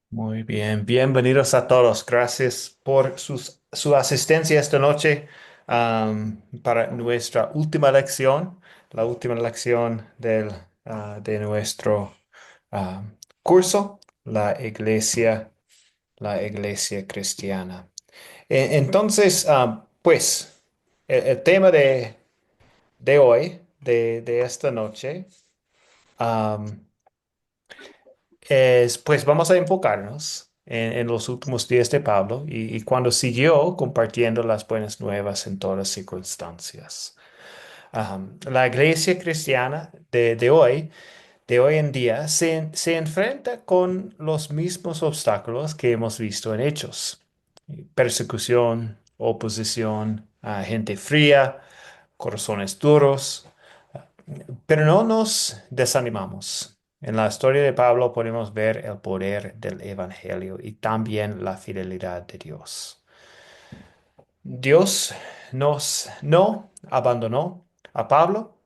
Muy bien, bienvenidos a todos. Gracias por su asistencia esta noche para nuestra última lección, la última lección de nuestro ah, curso, la iglesia cristiana. Entonces, pues, el tema de hoy, de esta noche, pues vamos a enfocarnos en los últimos días de Pablo y cuando siguió compartiendo las buenas nuevas en todas circunstancias. La iglesia cristiana de hoy en día, se enfrenta con los mismos obstáculos que hemos visto en Hechos: persecución, oposición, gente fría, corazones duros. Pero no nos desanimamos. En la historia de Pablo podemos ver el poder del Evangelio y también la fidelidad de Dios. Dios no abandonó a Pablo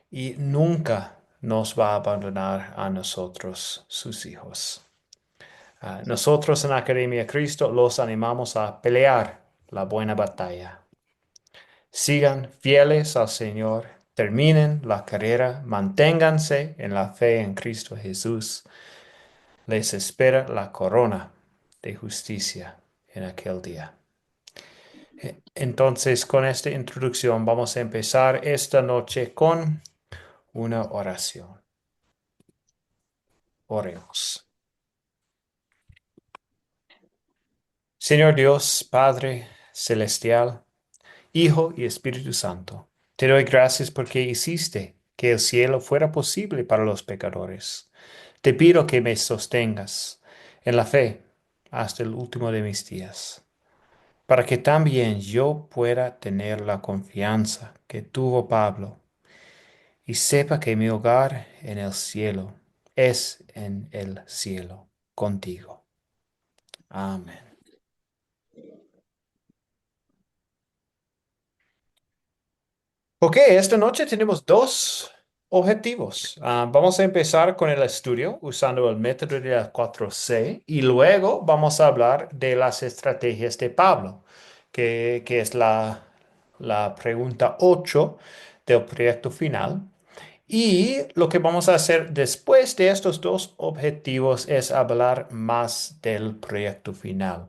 y nunca nos va a abandonar a nosotros, sus hijos. Nosotros en la Academia Cristo los animamos a pelear la buena batalla. Sigan fieles al Señor, terminen la carrera, manténganse en la fe en Cristo Jesús. Les espera la corona de justicia en aquel día. Entonces, con esta introducción, vamos a empezar esta noche con una oración. Oremos. Señor Dios, Padre celestial, Hijo y Espíritu Santo, te doy gracias porque hiciste que el cielo fuera posible para los pecadores. Te pido que me sostengas en la fe hasta el último de mis días, para que también yo pueda tener la confianza que tuvo Pablo y sepa que mi hogar en el cielo es en el cielo contigo. Amén. Ok, esta noche tenemos dos objetivos. Vamos a empezar con el estudio usando el método de las 4C y luego vamos a hablar de las estrategias de Pablo, que es la pregunta 8 del proyecto final. Y lo que vamos a hacer después de estos dos objetivos es hablar más del proyecto final.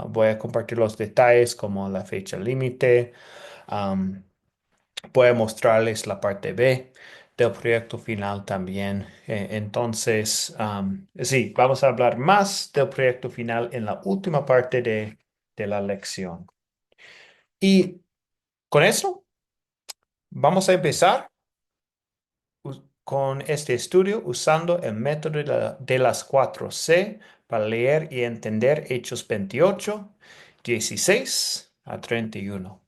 Voy a compartir los detalles como la fecha límite. Voy a mostrarles la parte B del proyecto final también. Entonces, sí, vamos a hablar más del proyecto final en la última parte de la lección. Y con eso, vamos a empezar con este estudio usando el método de las 4C para leer y entender Hechos 28, 16 a 31.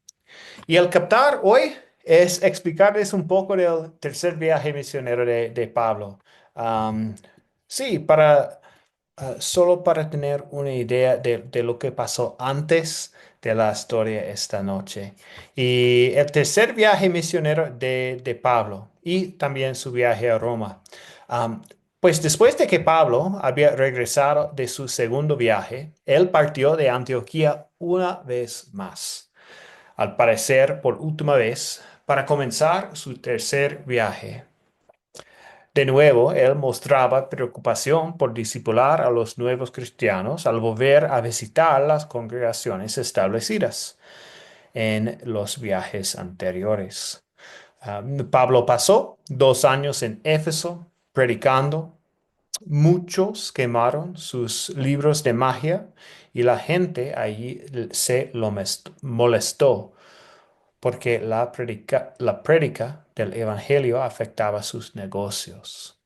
Y el captar hoy es explicarles un poco del tercer viaje misionero de Pablo. Am, sí, solo para tener una idea de lo que pasó antes de la historia esta noche. Y el tercer viaje misionero de Pablo y también su viaje a Roma. Am, pues después de que Pablo había regresado de su segundo viaje, él partió de Antioquía una vez más, al parecer por última vez, para comenzar su tercer viaje. De nuevo, él mostraba preocupación por discipular a los nuevos cristianos al volver a visitar las congregaciones establecidas en los viajes anteriores. Pablo pasó 2 años en Éfeso predicando. Muchos quemaron sus libros de magia y la gente allí se lo molestó porque la prédica del Evangelio afectaba sus negocios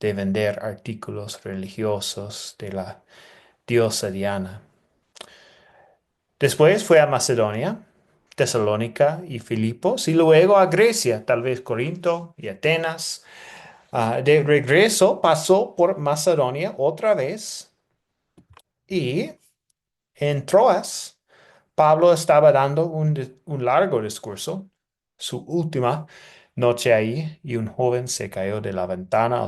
de vender artículos religiosos de la diosa Diana. Después fue a Macedonia, Tesalónica y Filipos y luego a Grecia, tal vez Corinto y Atenas. De regreso pasó por Macedonia otra vez y en Troas Pablo estaba dando un largo discurso, su última, noche ahí y un joven se cayó de la ventana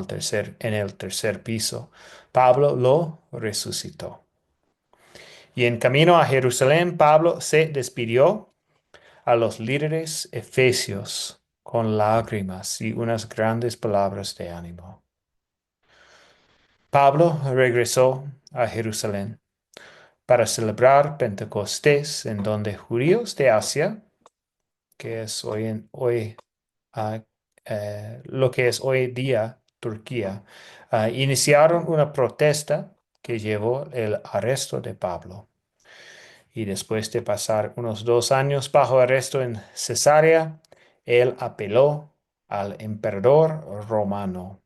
en el tercer piso. Pablo lo resucitó. Y en camino a Jerusalén, Pablo se despidió a los líderes efesios con lágrimas y unas grandes palabras de ánimo. Pablo regresó a Jerusalén para celebrar Pentecostés, en donde judíos de Asia, que es hoy ah, lo que es hoy día Turquía, iniciaron una protesta que llevó el arresto de Pablo. Y después de pasar unos 2 años bajo arresto en Cesarea, él apeló al emperador romano.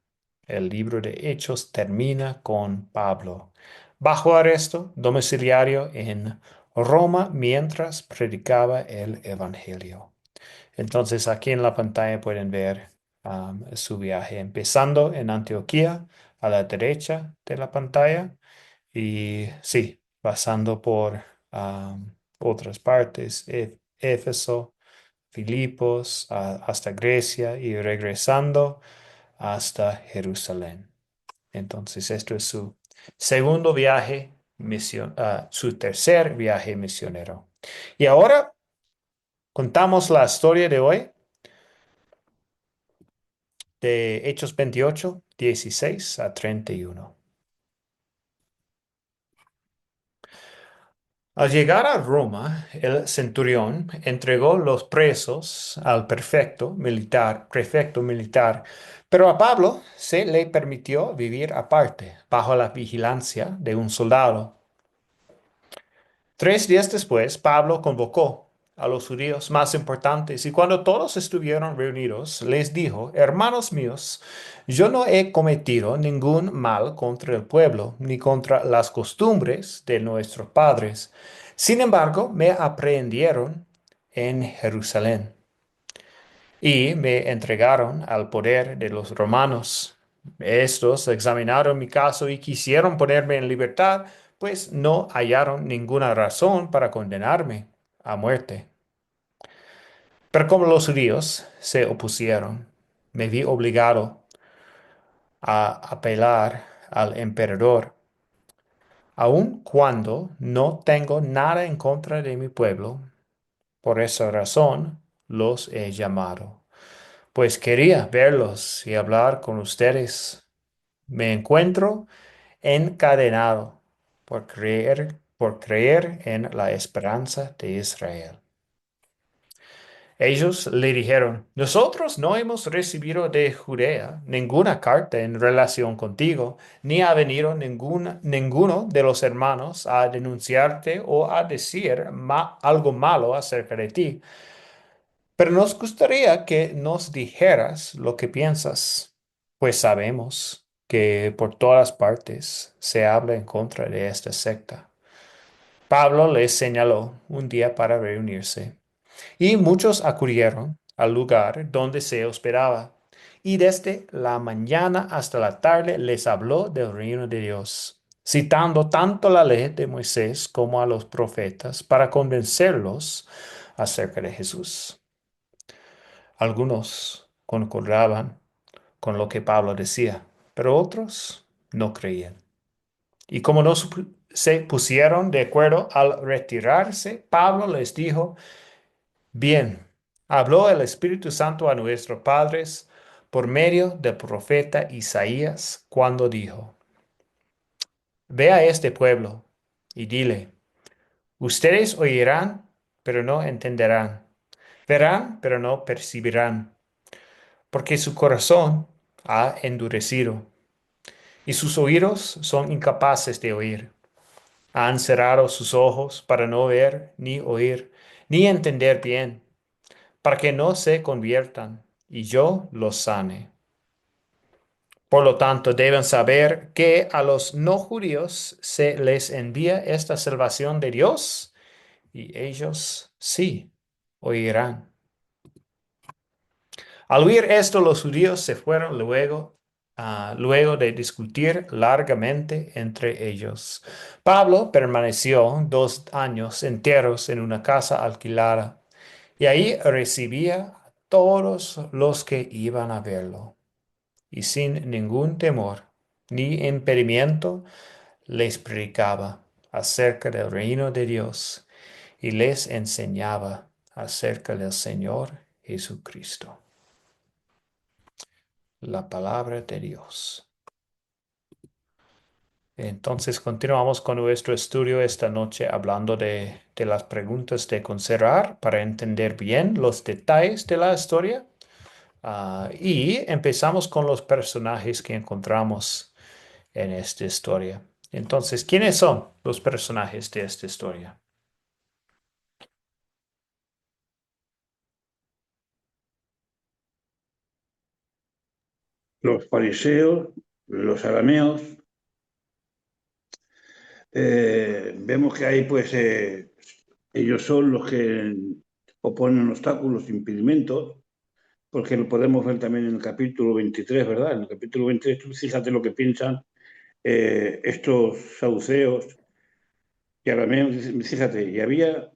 El libro de Hechos termina con Pablo bajo arresto domiciliario en Roma mientras predicaba el Evangelio. Entonces aquí en la pantalla pueden ver su viaje, empezando en Antioquía a la derecha de la pantalla y sí, pasando por otras partes, Éfeso, Filipos, hasta Grecia y regresando hasta Jerusalén. Entonces, esto es su segundo viaje, su tercer viaje misionero. Y ahora contamos la historia de hoy de Hechos 28, 16 a 31. Al llegar a Roma, el centurión entregó los presos al prefecto militar, pero a Pablo se le permitió vivir aparte, bajo la vigilancia de un soldado. 3 días después, Pablo convocó a los judíos más importantes y cuando todos estuvieron reunidos, les dijo, hermanos míos, yo no he cometido ningún mal contra el pueblo, ni contra las costumbres de nuestros padres. Sin embargo, me aprehendieron en Jerusalén y me entregaron al poder de los romanos. Estos examinaron mi caso y quisieron ponerme en libertad, pues no hallaron ninguna razón para condenarme a muerte. Pero como los judíos se opusieron, me vi obligado a apelar al emperador, aun cuando no tengo nada en contra de mi pueblo. Por esa razón los he llamado, pues quería verlos y hablar con ustedes. Me encuentro encadenado por creer en la esperanza de Israel. Ellos le dijeron, nosotros no hemos recibido de Judea ninguna carta en relación contigo, ni ha venido ninguno de los hermanos a denunciarte o a decir algo malo acerca de ti. Pero nos gustaría que nos dijeras lo que piensas, pues sabemos que por todas partes se habla en contra de esta secta. Pablo les señaló un día para reunirse, y muchos acudieron al lugar donde se hospedaba, y desde la mañana hasta la tarde les habló del reino de Dios, citando tanto la ley de Moisés como a los profetas para convencerlos acerca de Jesús. Algunos concordaban con lo que Pablo decía, pero otros no creían. Y como no se pusieron de acuerdo al retirarse, Pablo les dijo, bien, habló el Espíritu Santo a nuestros padres por medio del profeta Isaías cuando dijo, ve a este pueblo y dile, ustedes oirán, pero no entenderán, verán, pero no percibirán, porque su corazón ha endurecido y sus oídos son incapaces de oír. Han cerrado sus ojos para no ver, ni oír, ni entender bien, para que no se conviertan y yo los sane. Por lo tanto, deben saber que a los no judíos se les envía esta salvación de Dios y ellos sí oirán. Al oír esto, los judíos se fueron luego de discutir largamente entre ellos. Pablo permaneció 2 años enteros en una casa alquilada y ahí recibía todos los que iban a verlo, y sin ningún temor ni impedimento les predicaba acerca del reino de Dios y les enseñaba acerca del Señor Jesucristo. La palabra de Dios. Entonces continuamos con nuestro estudio esta noche hablando de las preguntas de considerar para entender bien los detalles de la historia. Y empezamos con los personajes que encontramos en esta historia. Entonces, ¿quiénes son los personajes de esta historia? Los fariseos, los arameos, vemos que hay, pues, ellos son los que oponen obstáculos, impedimentos, porque lo podemos ver también en el capítulo 23, ¿verdad? En el capítulo 23, tú fíjate lo que piensan estos saduceos y arameos, fíjate, y había,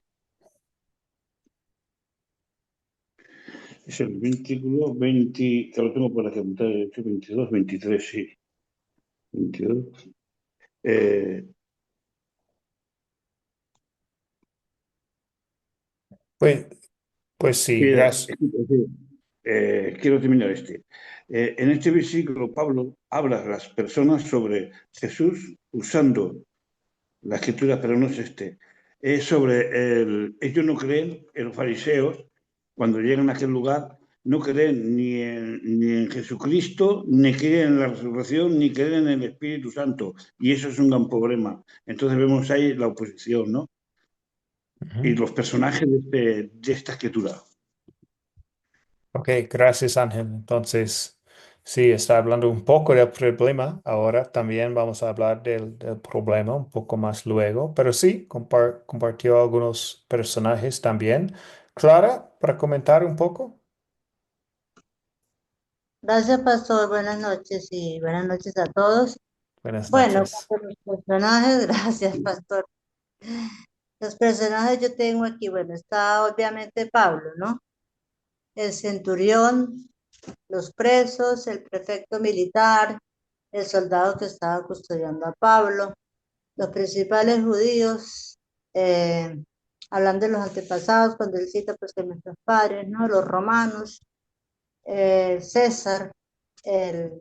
es el versículo 20, que lo tengo por aquí apuntado, 22, 23, sí, 22. Eh, Pues, pues sí, Mira, gracias. quiero terminar este. En este versículo, Pablo habla a las personas sobre Jesús usando la escritura, pero no es este. Es sobre ellos no creen, los fariseos, cuando llegan a aquel lugar, no creen ni en Jesucristo, ni creen en la resurrección, ni creen en el Espíritu Santo. Y eso es un gran problema. Entonces vemos ahí la oposición, ¿no? Y Ujú. los personajes de esta escritura. Ok, gracias Ángel. Entonces, sí, está hablando un poco del problema. Ahora también vamos a hablar del problema un poco más luego. Pero sí, compartió algunos personajes también. Clara, para comentar un poco. Gracias, pastor. Buenas noches y buenas noches a todos. Buenas Bueno, noches. cuando los personajes, gracias, pastor. Los personajes yo tengo aquí, bueno, está obviamente Pablo, ¿no? El centurión, los presos, el prefecto militar, el soldado que estaba custodiando a Pablo, los principales judíos, eh, hablando de los antepasados, cuando él cita pues que nuestros padres, ¿no? Los romanos, César,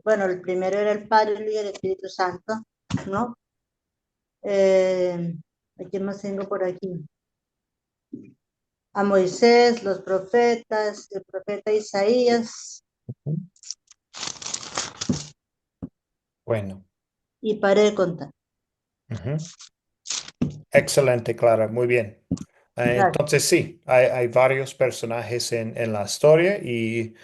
bueno, el primero era el Padre, el Hijo y el Espíritu Santo, ¿no? ¿A quién más tengo por aquí? A Moisés, los profetas, el profeta Isaías, Ujú. Bueno. y paré de contar. Ujú. Excelente, Clara, muy bien. Gracias. Entonces sí, hay varios personajes en la historia y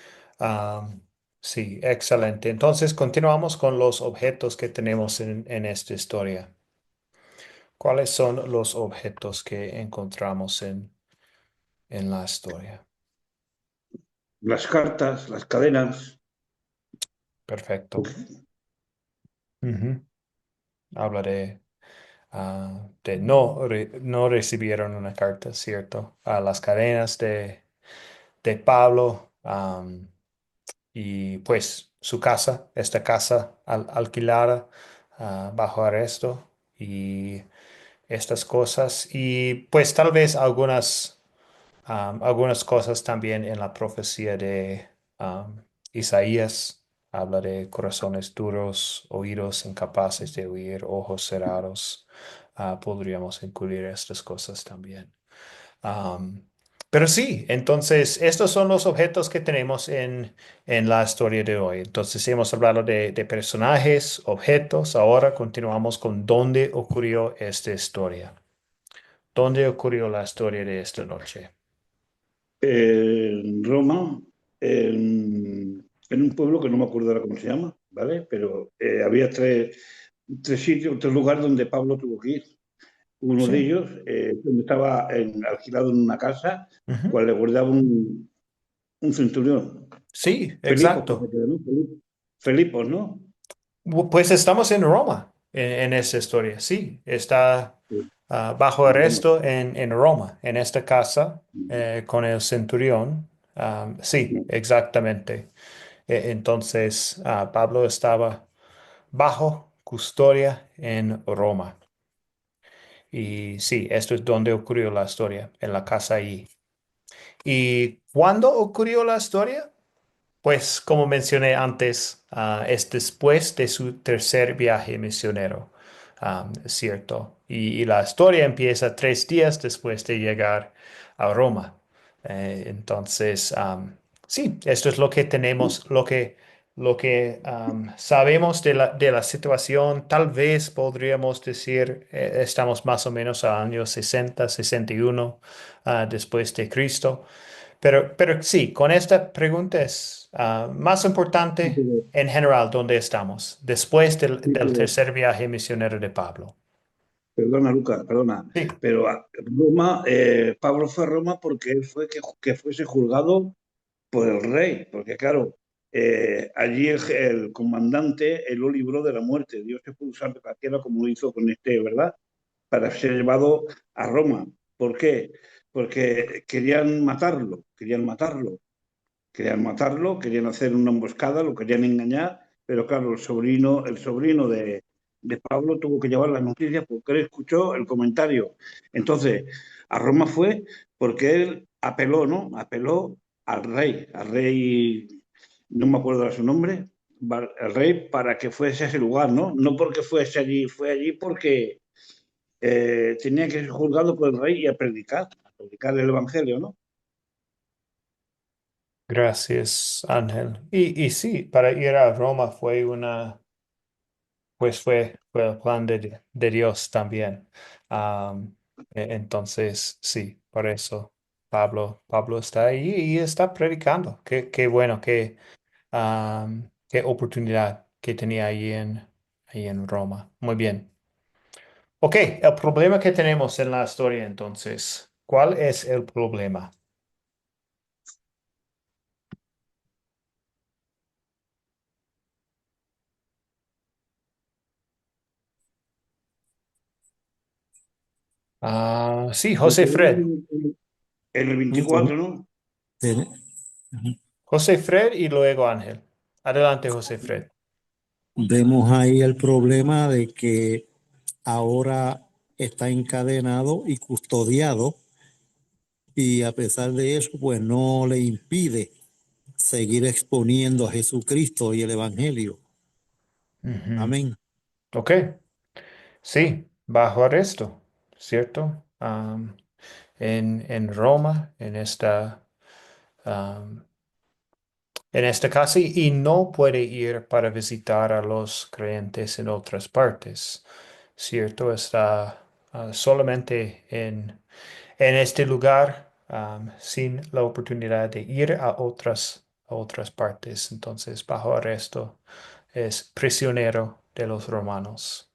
sí, excelente. Entonces continuamos con los objetos que tenemos en esta historia. ¿Cuáles son los objetos que encontramos en la historia? Las cartas, las cadenas. Perfecto. Ujú. Habla de no recibieron una carta, ¿cierto? Las cadenas de Pablo. Y pues su casa, esta casa alquilada bajo arresto y estas cosas. Y pues tal vez algunas cosas también en la profecía de Isaías. Habla de corazones duros, oídos incapaces de oír, ojos cerrados. Podríamos incluir estas cosas también. Am, pero sí, entonces estos son los objetos que tenemos en la historia de hoy. Entonces hemos hablado de personajes, objetos. Ahora continuamos con dónde ocurrió esta historia. ¿Dónde ocurrió la historia de esta noche? En Roma, en un pueblo que no me acuerdo ahora cómo se llama, ¿vale? Pero había tres sitios, tres lugares donde Pablo tuvo que ir. Uno de Sí. ellos, donde estaba alquilado en una casa, Ujú. cual le guardaba un centurión. Sí, Filipos, exacto. ¿no? Filipos, ¿no? Pues estamos en Roma en esta historia. Sí, está Sí, bajo en Roma. arresto en Roma, en esta casa con el centurión. Sí, exactamente. Entonces, Pablo estaba bajo custodia en Roma. Y sí, esto es donde ocurrió la historia, en la casa allí. ¿Y cuándo ocurrió la historia? Pues como mencioné antes, es después de su tercer viaje misionero, es cierto. Y la historia empieza 3 días después de llegar a Roma. Entonces, sí, esto es lo que tenemos, lo que sabemos de la situación. Tal vez podríamos decir, estamos más o menos a años 60, 61 después de Cristo. Pero sí, con esta pregunta es más Sí, importante pero, en general dónde estamos después sí, del pero tercer viaje misionero de Pablo. perdona, Lucas, perdona, Sí. pero Roma, Pablo fue a Roma porque él fue que fuese juzgado por el rey, porque claro, allí el comandante él lo libró de la muerte. Dios se pudo usar de cualquiera como lo hizo con este, ¿verdad? Para ser llevado a Roma. ¿Por qué? Porque querían matarlo, querían hacer una emboscada, lo querían engañar, pero claro, el sobrino de Pablo tuvo que llevar las noticias porque él escuchó el comentario. Entonces, a Roma fue porque él apeló, ¿no? Apeló al rey, no me acuerdo de su nombre, al rey para que fuese a ese lugar, ¿no? No porque fuese allí, fue allí porque tenía que ser juzgado por el rey y a predicar el evangelio, ¿no? Gracias, Ángel. Y sí, para ir a Roma fue el plan de Dios también. Entonces, sí, por eso Pablo está ahí y está predicando. Qué bueno, qué oportunidad que tenía ahí en Roma. Muy bien. Ok, el problema que tenemos en la historia entonces. ¿Cuál es el problema? Sí, José Fred. El Nosotros 24, ¿no? ten- José Fred y luego Ángel. Adelante, José Fred. vemos ahí el problema de que ahora está encadenado y custodiado y a pesar de eso, pues no le impide seguir exponiendo a Jesucristo y el Evangelio. Ujú. Amén. Ok, sí, bajo arresto, ¿cierto? En Roma, en esta casa, y no puede ir para visitar a los creyentes en otras partes, ¿cierto? Está solamente en este lugar, sin la oportunidad de ir a otras partes. Entonces, bajo arresto, es prisionero de los romanos.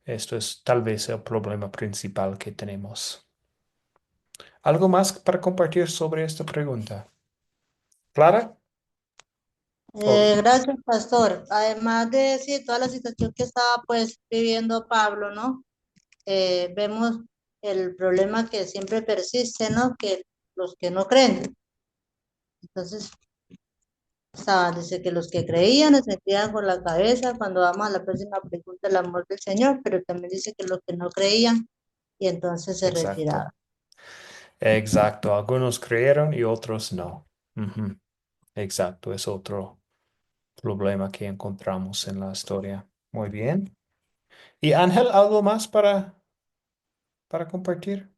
Esto es tal vez el problema principal que tenemos. ¿Algo más para compartir sobre esta pregunta? ¿Clara? Oh, Gracias, pastor. Además de sí, toda la situación que estaba pues viviendo Pablo, ¿no? Vemos el problema que siempre persiste, ¿no? Que los que no creen. Entonces, dice que los que creían se sentían con la cabeza cuando vamos a la próxima pregunta, el amor del Señor, pero también dice que los que no creían y entonces se retiraban. exacto. Exacto. Algunos creyeron y otros no. Ujú. Exacto. Es otro problema que encontramos en la historia. Muy bien. ¿Y Ángel, algo más para compartir?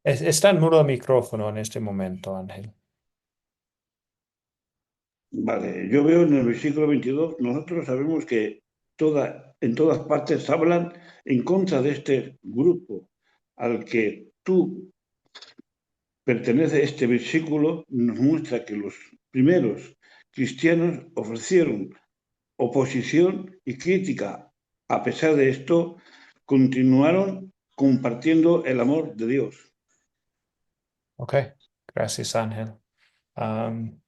Está en mudo el micrófono en este momento, Ángel. Vale, yo veo en el versículo 22, nosotros sabemos que en todas partes hablan en contra de este grupo al que tú perteneces. Este versículo nos muestra que los primeros cristianos ofrecieron oposición y crítica. A pesar de esto, continuaron compartiendo el amor de Dios. Ok. Gracias, Ángel. Am,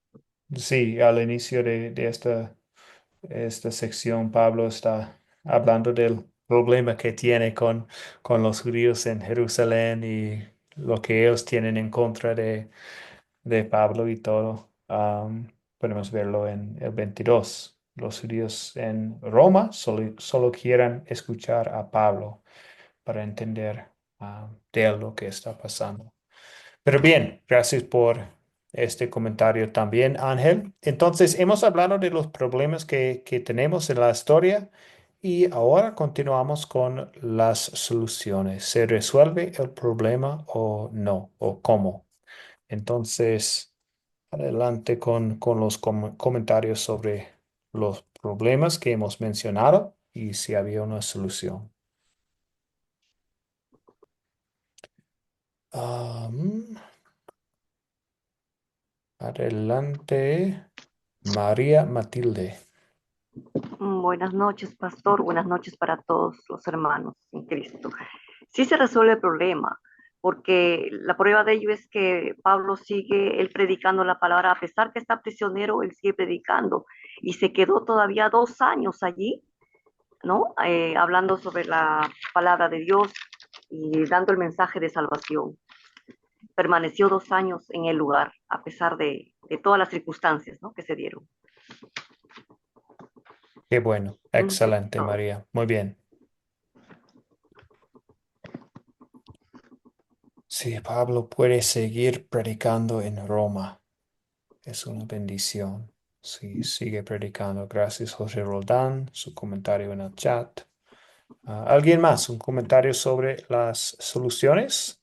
sí, al inicio de esta sección, Pablo está hablando del problema que tiene con los judíos en Jerusalén y lo que ellos tienen en contra de Pablo y todo. Podemos verlo en el 22. Los judíos en Roma solo quieren escuchar a Pablo para entender de él lo que está pasando. Pero bien, gracias por este comentario también, Ángel. Entonces, hemos hablado de los problemas que tenemos en la historia y ahora continuamos con las soluciones. ¿Se resuelve el problema o no? ¿O cómo? Entonces, adelante con los comentarios sobre los problemas que hemos mencionado y si había una solución. Adelante, María Matilde. Buenas noches, pastor. Buenas noches para todos los hermanos en Cristo. Sí se resuelve el problema, porque la prueba de ello es que Pablo sigue él predicando la palabra, a pesar que está prisionero, él sigue predicando y se quedó todavía 2 años allí, ¿no? Hablando sobre la palabra de Dios y dando el mensaje de salvación. Permaneció 2 años en el lugar, a pesar de todas las circunstancias, ¿no?, que se dieron. Qué bueno, excelente, Todo. María. Muy bien. Sí, Pablo puede seguir predicando en Roma. Es una bendición. Sí, sigue predicando. Gracias, José Roldán, su comentario en el chat. ¿Alguien más? ¿Un comentario sobre las soluciones?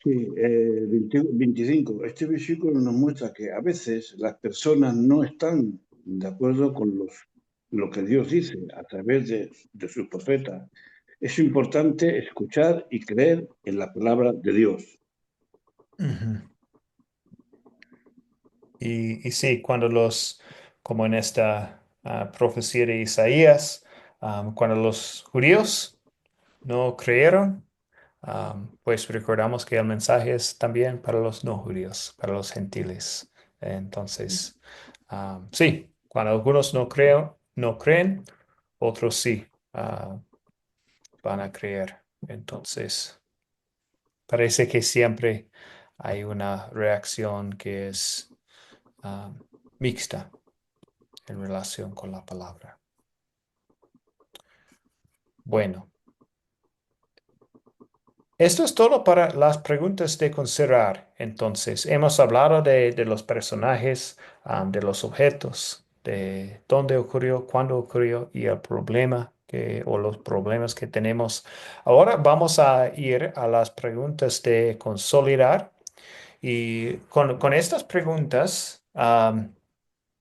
Sí, 25. Este versículo nos muestra que a veces las personas no están de acuerdo con lo que Dios dice a través de sus profetas. Es importante escuchar y creer en la palabra de Dios. Ujú. Y sí, como en esta profecía de Isaías, cuando los judíos no creyeron, pues recordamos que el mensaje es también para los no judíos, para los gentiles. Entonces, sí, cuando algunos no creen, otros sí van a creer. Entonces, parece que siempre hay una reacción que es mixta en relación con la palabra. Bueno. Esto es todo para las preguntas de considerar. Entonces, hemos hablado de los personajes, de los objetos, de dónde ocurrió, cuándo ocurrió y el problema o los problemas que tenemos. Ahora vamos a ir a las preguntas de consolidar. Y con estas preguntas,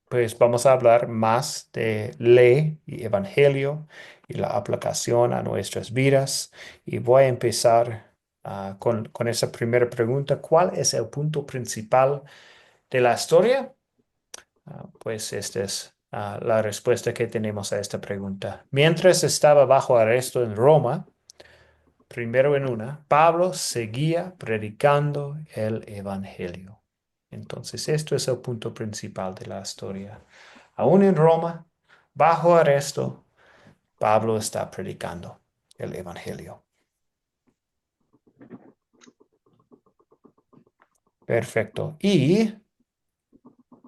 pues vamos a hablar más de ley y evangelio y la aplicación a nuestras vidas. Y voy a empezar con esa primera pregunta. ¿Cuál es el punto principal de la historia? Pues esta es la respuesta que tenemos a esta pregunta. Mientras estaba bajo arresto en Roma, primero en una, Pablo seguía predicando el evangelio. Entonces, esto es el punto principal de la historia. Aún en Roma, bajo arresto, Pablo está predicando el evangelio. Perfecto. ¿Y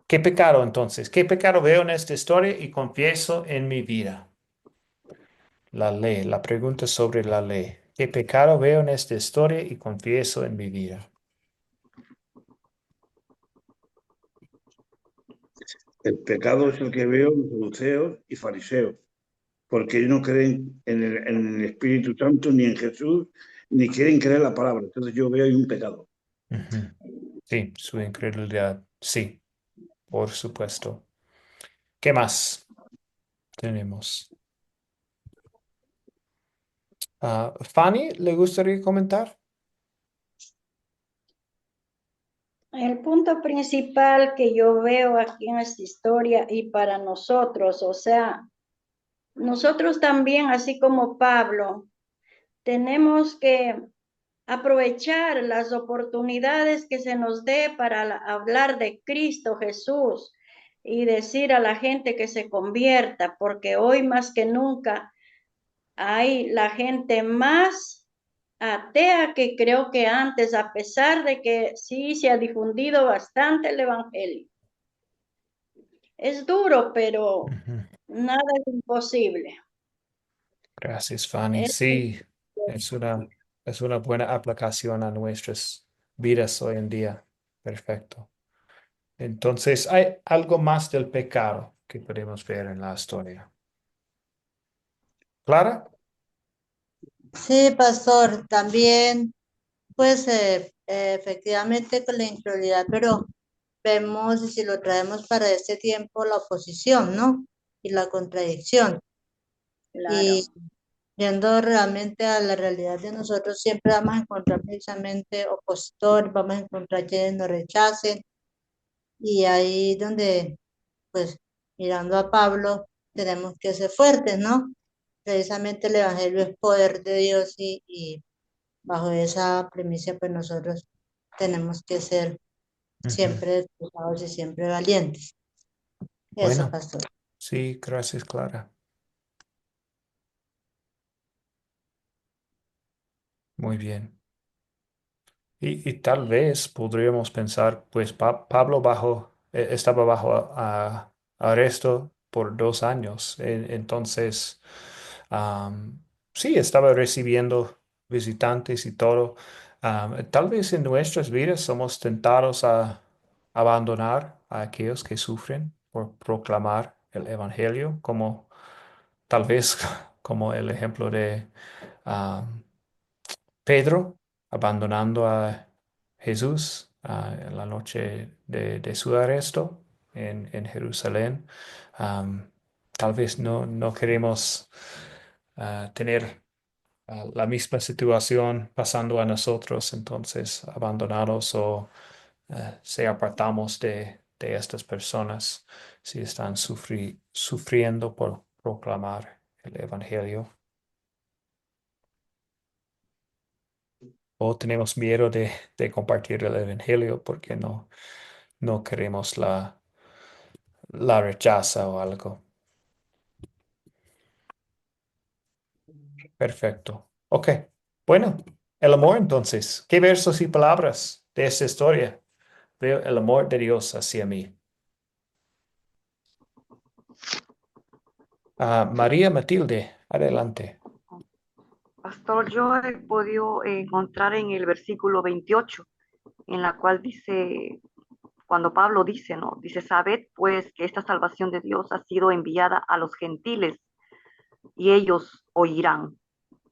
qué pecado entonces? ¿Qué pecado veo en esta historia y confieso en mi vida? La ley, la pregunta sobre la ley. ¿Qué pecado veo en esta historia y confieso en mi vida? El pecado es el que veo en los saduceos y fariseos, porque ellos no creen en el Espíritu Santo ni en Jesús, ni quieren creer la palabra. Entonces yo veo ahí un pecado. Ujú. Sí, su incredulidad. Sí, por supuesto. ¿Qué más tenemos? Fanny, ¿le gustaría comentar? El punto principal que yo veo aquí en esta historia y para nosotros, o sea, nosotros también, así como Pablo, tenemos que aprovechar las oportunidades que se nos dé para hablar de Cristo Jesús y decir a la gente que se convierta, porque hoy más que nunca hay la gente más atea que creo que antes, a pesar de que sí se ha difundido bastante el evangelio. Es duro, pero Ujú. nada es imposible. Gracias, Fanny. Es- Sí, es es una buena aplicación a nuestras vidas hoy en día. Perfecto. Entonces, ¿hay algo más del pecado que podemos ver en la historia? ¿Clara? Sí, pastor, también, pues efectivamente con la incredulidad, pero vemos, y si lo traemos para este tiempo, la oposición, ¿no? Y la contradicción. claro, Y viendo realmente a la realidad de nosotros, siempre vamos a encontrar precisamente opositores, vamos a encontrar quienes nos rechacen, y ahí donde, pues, mirando a Pablo, tenemos que ser fuertes, ¿no? Precisamente el Evangelio es poder de Dios y bajo esa premisa, pues nosotros tenemos que ser Ujú. siempre esforzados y siempre valientes. Eso, Bueno, pastor. sí, gracias, Clara. Muy bien. Y tal vez podríamos pensar, pues Pablo estaba bajo arresto por 2 años. Entonces, sí, estaba recibiendo visitantes y todo. Tal vez en nuestras vidas somos tentados a abandonar a aquellos que sufren por proclamar el Evangelio, como tal vez como el ejemplo de Pedro abandonando a Jesús en la noche de su arresto en Jerusalén. Am, Tal vez no queremos tener la misma situación pasando a nosotros, entonces abandonados o se apartamos de estas personas si están sufriendo por proclamar el Evangelio. O tenemos miedo de compartir el evangelio porque no queremos la rechaza o algo. Perfecto. Ok. Bueno, el amor entonces. ¿Qué versos y palabras de esta historia? Veo el amor de Dios hacia mí. María Matilde, adelante. Pastor, yo he podido encontrar en el versículo 28, en la cual dice, cuando Pablo dice, ¿no? Dice, sabed pues que esta salvación de Dios ha sido enviada a los gentiles y ellos oirán,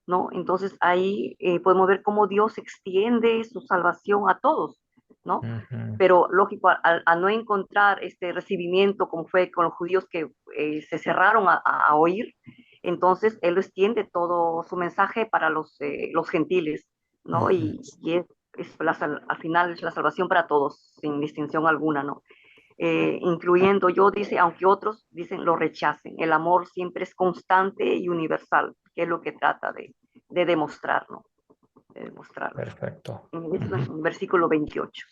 ¿no? Entonces ahí podemos ver cómo Dios extiende su salvación a todos, ¿no? Ujú, Pero lógico, al no encontrar este recibimiento como fue con los judíos que se cerraron a oír, entonces Él lo extiende todo su mensaje para los gentiles, ¿no? ujú, Y al final es la salvación para todos, sin distinción alguna, ¿no? Incluyendo yo, dice, aunque otros dicen lo rechacen. El amor siempre es constante y universal, que es lo que trata de demostrar, ¿no? De demostrar. perfecto. En Ujú. el versículo 28.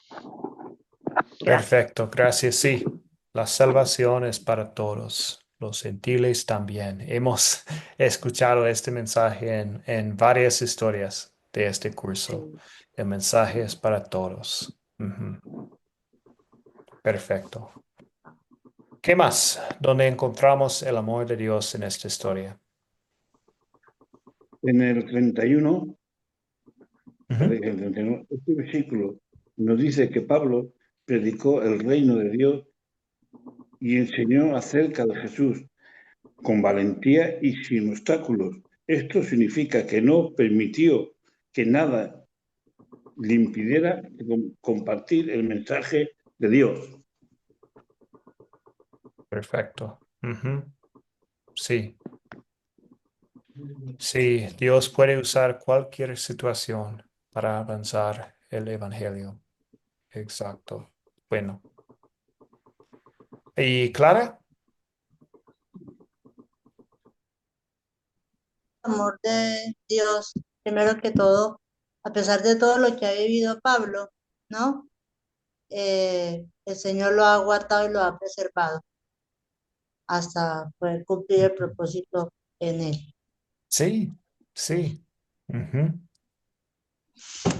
Gracias. Perfecto, gracias. Sí, la salvación es para todos, los gentiles también. Hemos escuchado este mensaje en varias historias de este curso. Sí. El mensaje es para todos. Ujú. Perfecto. ¿Qué más? ¿Dónde encontramos el amor de Dios en esta historia? En el 31, Ujú. parece que en el 31, este versículo nos dice que Pablo predicó el reino de Dios y enseñó acerca de Jesús con valentía y sin obstáculos. Esto significa que no permitió que nada le impidiera compartir el mensaje de Dios. Perfecto. Ujú. Sí, sí, Dios puede usar cualquier situación para avanzar el evangelio. Exacto. Bueno. ¿Y Clara? Amor de Dios, primero que todo, a pesar de todo lo que ha vivido Pablo, ¿no? El Señor lo ha guardado y lo ha preservado hasta poder cumplir el propósito en él. Sí, sí. Ujú.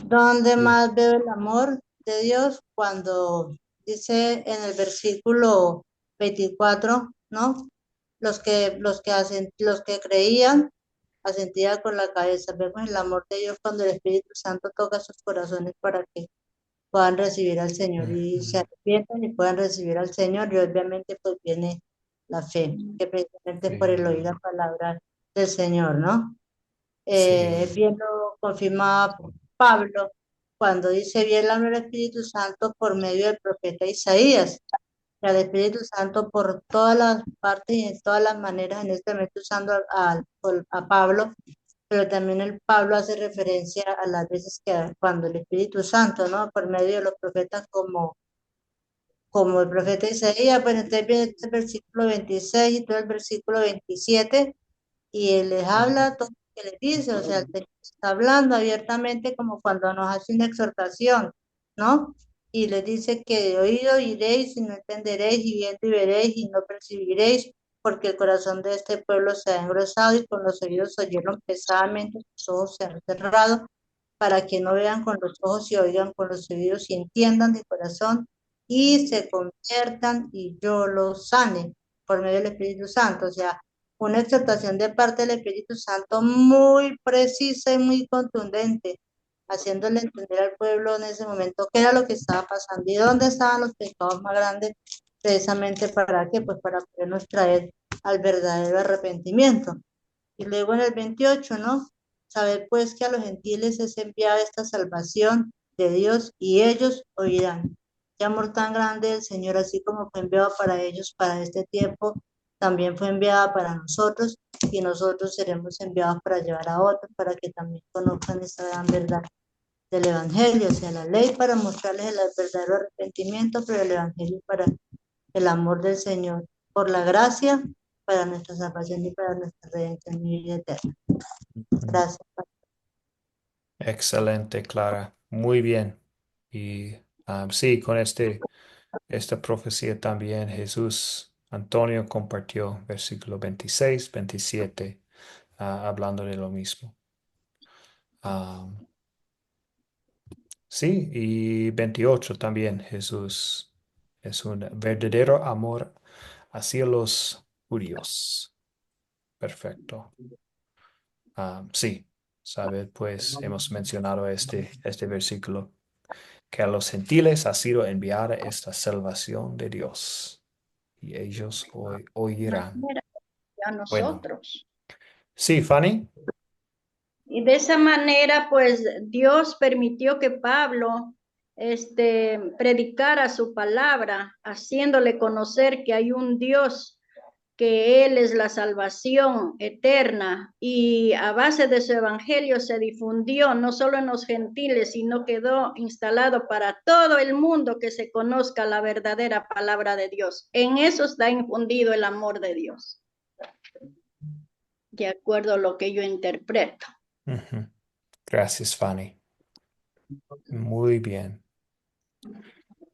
¿Dónde Sí. más veo el amor de Dios? Cuando dice en el versículo 24, ¿no? Los que creían asentían con la cabeza. Vemos el amor de Dios cuando el Espíritu Santo toca sus corazones para que puedan recibir al Señor y se Ujú. arrepientan y puedan recibir al Señor. Y obviamente pues viene la fe, que precisamente es por el oír la Sí, palabra del Señor, ¿no? sí. Bien lo confirmaba Pablo cuando dice, bien la del Espíritu Santo por medio del profeta Isaías. O sea, el Espíritu Santo por todas las partes y en todas las maneras, en este momento usando a Pablo, pero también el Pablo hace referencia a las veces que cuando el Espíritu Santo, ¿no? Por medio de los profetas como el profeta Isaías, bueno, entonces viene este versículo 26 y todo el versículo 27 y él les habla todo lo que les dice, o sea, el Señor está hablando abiertamente como cuando nos hace una exhortación, ¿no? Y les dice que de oído oiréis y no entenderéis, y viendo y veréis y no percibiréis, porque el corazón de este pueblo se ha engrosado y con los oídos oyeron pesadamente, sus ojos se han cerrado, para que no vean con los ojos y oigan con los oídos y entiendan de corazón y se conviertan y yo los sane por medio del Espíritu Santo. O sea, una exhortación de parte del Espíritu Santo muy precisa y muy contundente, haciéndole entender al pueblo en ese momento qué era lo que estaba pasando y dónde estaban los pecados más grandes, precisamente para qué, pues para podernos traer al verdadero arrepentimiento. Y luego en el 28, ¿no? Sabed pues que a los gentiles es enviada esta salvación de Dios y ellos oirán. Qué amor tan grande del Señor, así como fue enviado para ellos para este tiempo, también fue enviada para nosotros y nosotros seremos enviados para llevar a otros para que también conozcan esta gran verdad del Evangelio, o sea, la ley para mostrarles el verdadero arrepentimiento, pero el Evangelio para el amor del Señor, por la gracia para nuestra salvación y para nuestra redención y vida eterna. Ujú. Gracias. Excelente, Clara. Muy bien. Y sí, con esta profecía también Jesús, Antonio compartió versículo 26, 27, hablando de lo mismo. Ah, sí, y 28 también Jesús es un verdadero amor hacia los judíos. Perfecto. Sí, sabe, pues hemos mencionado este versículo, que a los gentiles ha sido enviada esta salvación de Dios y ellos oirán. Manera a Bueno, nosotros. sí, Fanny. Y de esa manera, pues Dios permitió que Pablo predicara su palabra, haciéndole conocer que hay un Dios, que Él es la salvación eterna, y a base de su evangelio se difundió no solo en los gentiles, sino quedó instalado para todo el mundo que se conozca la verdadera palabra de Dios. En eso está infundido el amor de Dios, de acuerdo a lo que yo interpreto. Ujú. Gracias, Fanny. Muy bien.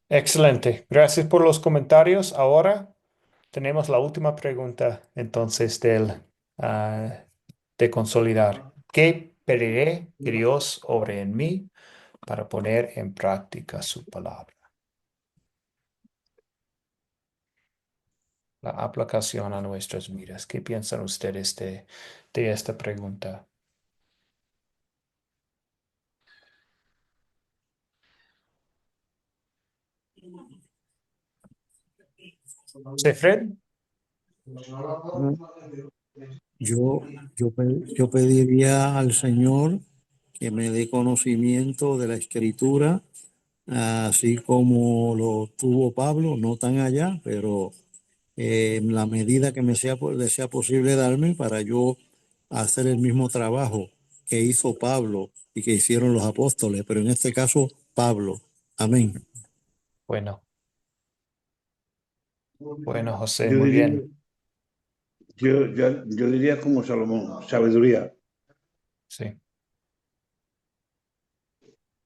Excelente. Gracias por los comentarios. Ahora tenemos la última pregunta, entonces, de consolidar. ¿Qué pediré que Dios obre en mí para poner en práctica su palabra? La aplicación a nuestras vidas. ¿Qué piensan ustedes de esta pregunta? ¿Sí, Fred? Yo, yo pediría al Señor que me dé conocimiento de la Escritura, así como lo tuvo Pablo, no tan allá, pero en la medida que le sea posible darme para yo hacer el mismo trabajo que hizo Pablo y que hicieron los apóstoles, pero en este caso Pablo. Amén. Bueno, bueno, José, Yo muy diría, bien. yo diría como Salomón, sabiduría. Sí,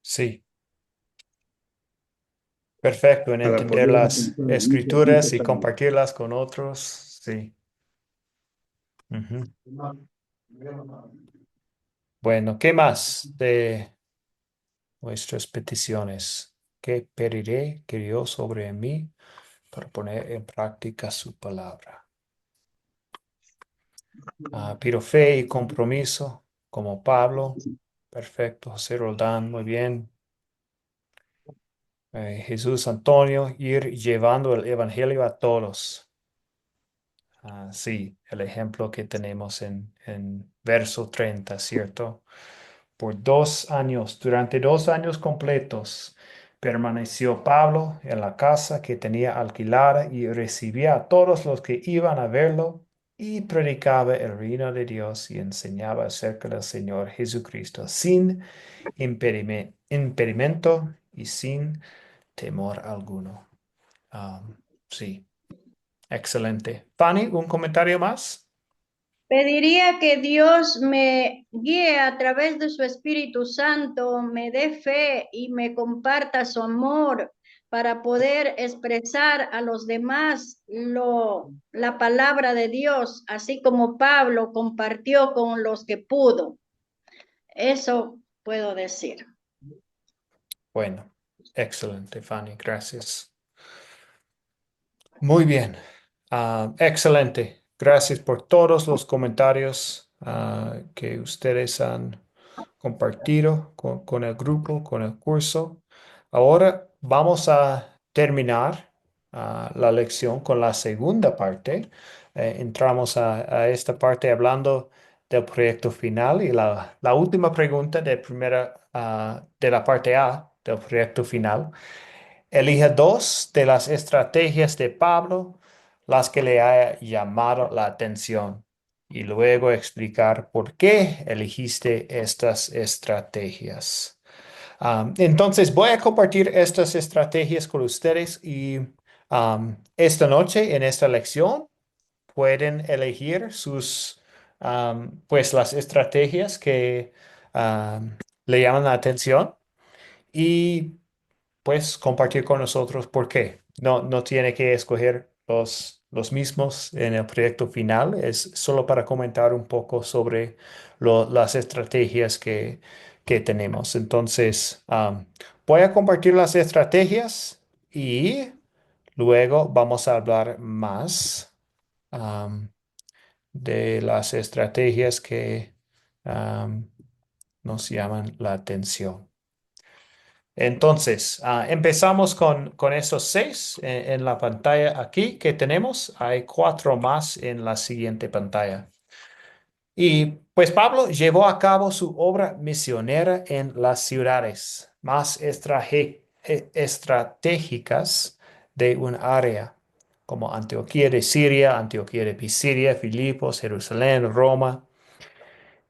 sí. Perfecto, en Para entender poder las alcanzar muchas, escrituras muchas y almas. compartirlas con otros. Sí. Ujú. Bueno, ¿qué más de nuestras peticiones? ¿Qué pediré que Dios sobre mí para poner en práctica su palabra? Pido fe y compromiso como Pablo. Perfecto, José Roldán, muy bien. Jesús Antonio, ir llevando el Evangelio a todos. Sí, el ejemplo que tenemos en verso 30, ¿cierto? Por 2 años, durante 2 años completos, permaneció Pablo en la casa que tenía alquilada y recibía a todos los que iban a verlo y predicaba el reino de Dios y enseñaba acerca del Señor Jesucristo sin impedimento y sin temor alguno. Sí, excelente. Fanny, ¿un comentario más? Pediría que Dios me guíe a través de su Espíritu Santo, me dé fe y me comparta su amor para poder expresar a los demás la palabra de Dios, así como Pablo compartió con los que pudo. Eso puedo decir. Bueno, excelente, Fanny, gracias. Muy bien. Excelente. Gracias por todos los comentarios que ustedes han compartido con el grupo, con el curso. Ahora vamos a terminar la lección con la segunda parte. Entramos a esta parte hablando del proyecto final y la última pregunta de la parte A del proyecto final. Elige dos de las estrategias de Pablo, las que le haya llamado la atención, y luego explicar por qué elegiste estas estrategias. Entonces, voy a compartir estas estrategias con ustedes y esta noche en esta lección pueden elegir pues las estrategias que le llaman la atención y pues compartir con nosotros por qué. No tiene que escoger los mismos en el proyecto final, es solo para comentar un poco sobre las estrategias que tenemos. Entonces, voy a compartir las estrategias y luego vamos a hablar más am, de las estrategias que am, nos llaman la atención. Entonces, empezamos con esos 6 en la pantalla aquí que tenemos. Hay 4 más en la siguiente pantalla. Y pues Pablo llevó a cabo su obra misionera en las ciudades más estratégicas de un área, como Antioquía de Siria, Antioquía de Pisidia, Filipos, Jerusalén, Roma.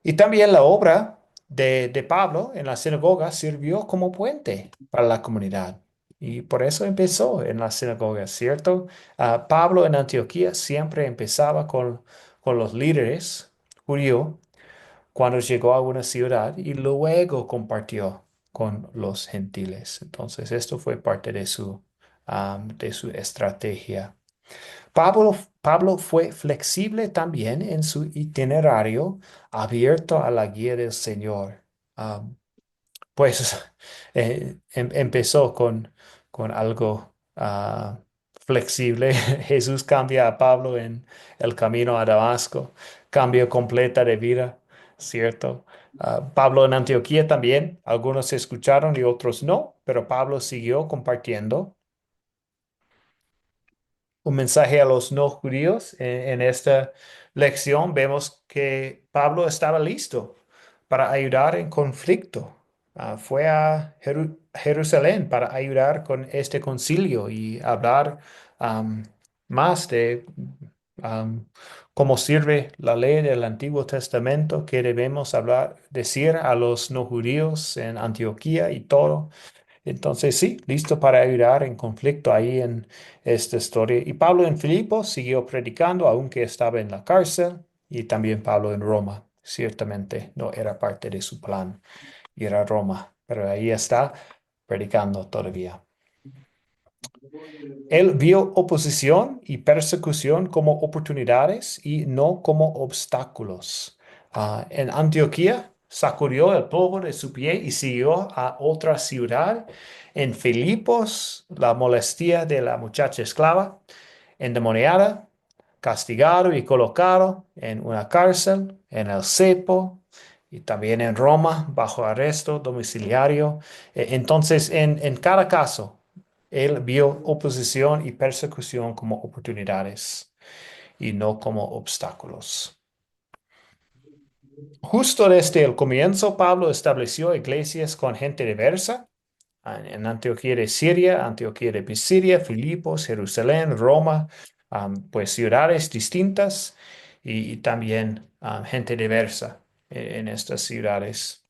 Y también la obra de Pablo en la sinagoga sirvió como puente para la comunidad. Y por eso empezó en la sinagoga, ¿cierto? Pablo en Antioquía siempre empezaba con los líderes judíos cuando llegó a una ciudad y luego compartió con los gentiles. Entonces, esto fue parte de su estrategia. Pablo fue flexible también en su itinerario, abierto a la guía del Señor. Am, pues empezó con algo flexible. Jesús cambia a Pablo en el camino a Damasco, cambio completa de vida, ¿cierto? Pablo en Antioquía también, algunos escucharon y otros no, pero Pablo siguió compartiendo un mensaje a los no judíos. En esta lección vemos que Pablo estaba listo para ayudar en conflicto. Fue a Jerusalén para ayudar con este concilio y hablar am, más de am, cómo sirve la ley del Antiguo Testamento, que debemos decir a los no judíos en Antioquía y todo. Entonces, sí, listo para ayudar en conflicto ahí en esta historia. Y Pablo en Filipos siguió predicando, aunque estaba en la cárcel, y también Pablo en Roma. Ciertamente no era parte de su plan ir a Roma, pero ahí está predicando todavía. Él vio oposición y persecución como oportunidades y no como obstáculos. En Antioquía sacudió el polvo de su pie y siguió a otra ciudad. En Filipos, la molestia de la muchacha esclava, endemoniada, castigado y colocado en una cárcel, en el cepo y también en Roma bajo arresto domiciliario. Entonces, en cada caso, él vio oposición y persecución como oportunidades y no como obstáculos. Justo desde el comienzo, Pablo estableció iglesias con gente diversa en Antioquía de Siria, Antioquía de Pisidia, Filipos, Jerusalén, Roma, pues ciudades distintas y también gente diversa en estas ciudades.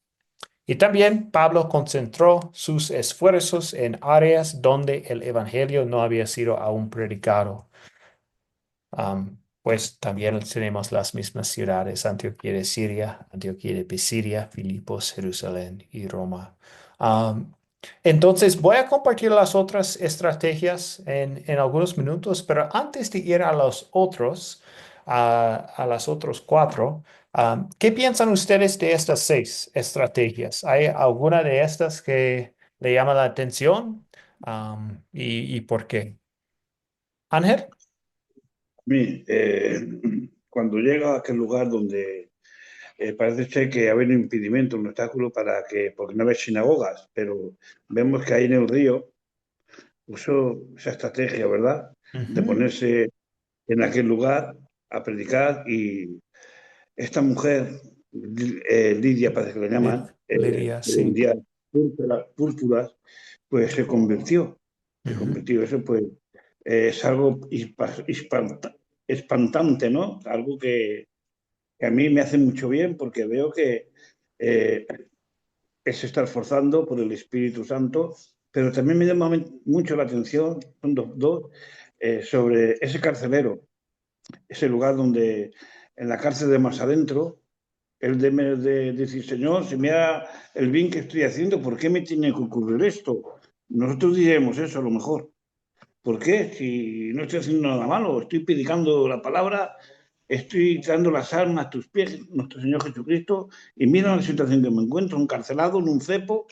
Y también Pablo concentró sus esfuerzos en áreas donde el evangelio no había sido aún predicado. Pues también tenemos las mismas ciudades, Antioquía de Siria, Antioquía de Pisidia, Filipos, Jerusalén y Roma. Am, entonces voy a compartir las otras estrategias en algunos minutos, pero antes de ir a los otros, a las otros cuatro, ¿qué piensan ustedes de estas 6 estrategias? ¿Hay alguna de estas que le llama la atención? Y por qué? Ángel. Mire, cuando llega a aquel lugar donde parece ser que había un impedimento, un obstáculo porque no había sinagogas, pero vemos que ahí en el río usó esa estrategia, ¿verdad? De Ujú. ponerse en aquel lugar a predicar y esta mujer, Lidia parece que la llaman, Lidia, de sí. vendía púrpuras, pues se convirtió. Se Ujú. convirtió. Eso pues es algo espantante, ¿no? Algo que a mí me hace mucho bien porque veo que eh, es estar forzando por el Espíritu Santo, pero también me llama mucho la atención, son dos, sobre ese carcelero, ese lugar donde en la cárcel de más adentro, él de decir, Señor, si mira el bien que estoy haciendo, ¿por qué me tiene que ocurrir esto? Nosotros diremos eso a lo mejor. ¿Por qué? Si no estoy haciendo nada malo, estoy predicando la palabra, estoy trayendo las almas a tus pies, nuestro Señor Jesucristo, y mira la situación que me encuentro, encarcelado en un cepo,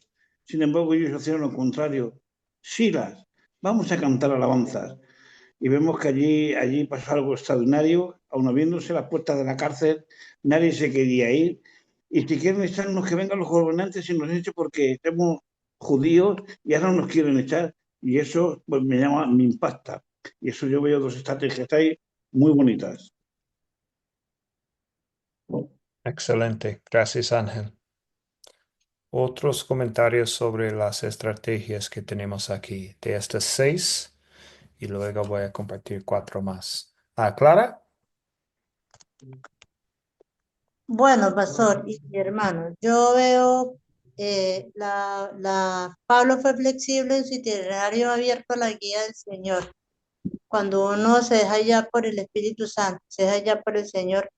sin embargo ellos hacían lo contrario. Silas, vamos a cantar alabanzas. Y vemos que allí pasó algo extraordinario, aun habiéndose las puertas de la cárcel, nadie se quería ir. Y si quieren echarnos, que vengan los gobernantes y nos echen porque somos judíos y ahora nos quieren echar. Y eso pues, me impacta. Y eso yo veo dos estrategias ahí muy bonitas. Excelente. Gracias, Ángel. Otros comentarios sobre las estrategias que tenemos aquí de estas 6 y luego voy a compartir 4 más. Clara. Bueno, pastor y hermano, yo veo, Pablo fue flexible en su itinerario abierto a la guía del Señor. Cuando uno se deja ya por el Espíritu Santo, se deja ya por el Señor,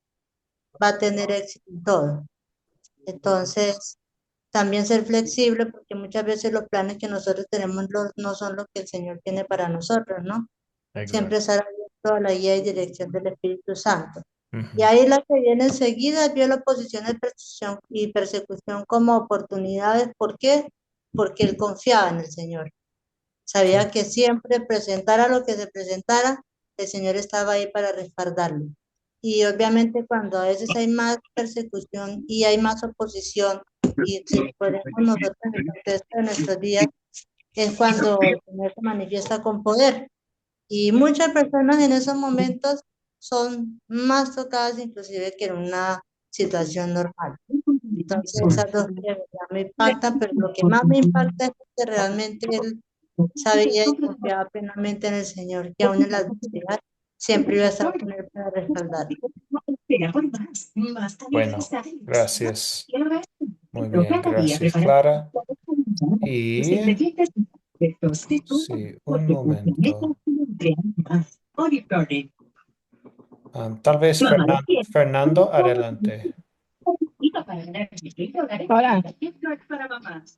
va a tener éxito en todo. Entonces, también ser flexible, porque muchas veces los planes que nosotros tenemos no son los que el Señor tiene para nosotros, ¿no? Siempre Exacto. estar abierto a la guía y dirección del Espíritu Santo. Y Ujú. ahí la que viene enseguida vio la oposición y persecución como oportunidades. ¿Por qué? Porque él confiaba en el Señor. Sí. Sabía que siempre presentara lo que se presentara, el Señor estaba ahí para respaldarlo. Y obviamente cuando a veces hay más persecución y hay más oposición, y si ponemos nosotros en el contexto de nuestros días, es cuando el Señor se manifiesta con poder. Y muchas personas en esos momentos son más tocadas inclusive que en una situación normal. Entonces Ujú. esas dos que de verdad me impactan, pero lo que más me impacta es que realmente él sabía y confiaba plenamente en el Señor, que aún en la adversidad siempre iba a estar con él para respaldar. Bueno, gracias. Muy bien, gracias, Clara. Y sí, un momento. Tal vez Fernando, adelante. Hola.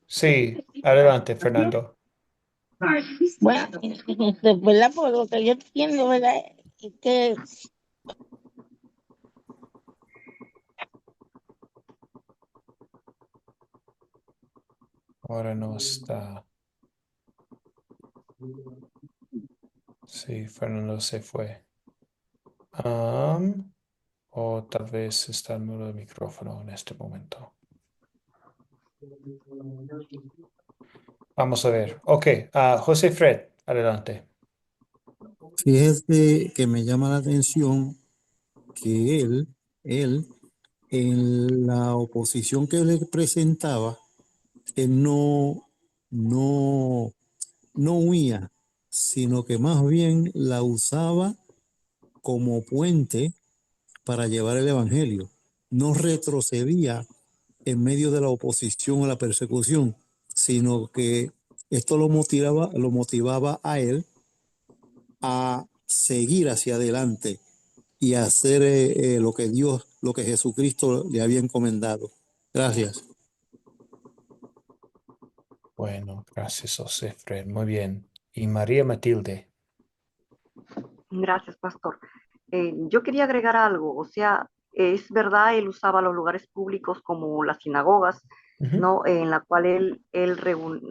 Sí, adelante, Fernando. Bueno, ¿verdad? Por lo que yo entiendo, ¿verdad? Es que Ahora no está. Sí, Fernando se fue. O tal vez está en modo de micrófono en este momento. Vamos a ver. Ok, José Fred, adelante. Fíjese que me llama la atención que él, en la oposición que él presentaba, él no, no huía, sino que más bien la usaba como puente para llevar el evangelio. No retrocedía en medio de la oposición o la persecución, sino que esto lo motivaba a él a seguir hacia adelante y a hacer lo que Dios, lo que Jesucristo le había encomendado. Gracias. Bueno, gracias, José Fred. Muy bien. Y María Matilde. Gracias, pastor. Yo quería agregar algo, o sea, es verdad, él usaba los lugares públicos como las sinagogas, Ujú, ¿no? En la cual él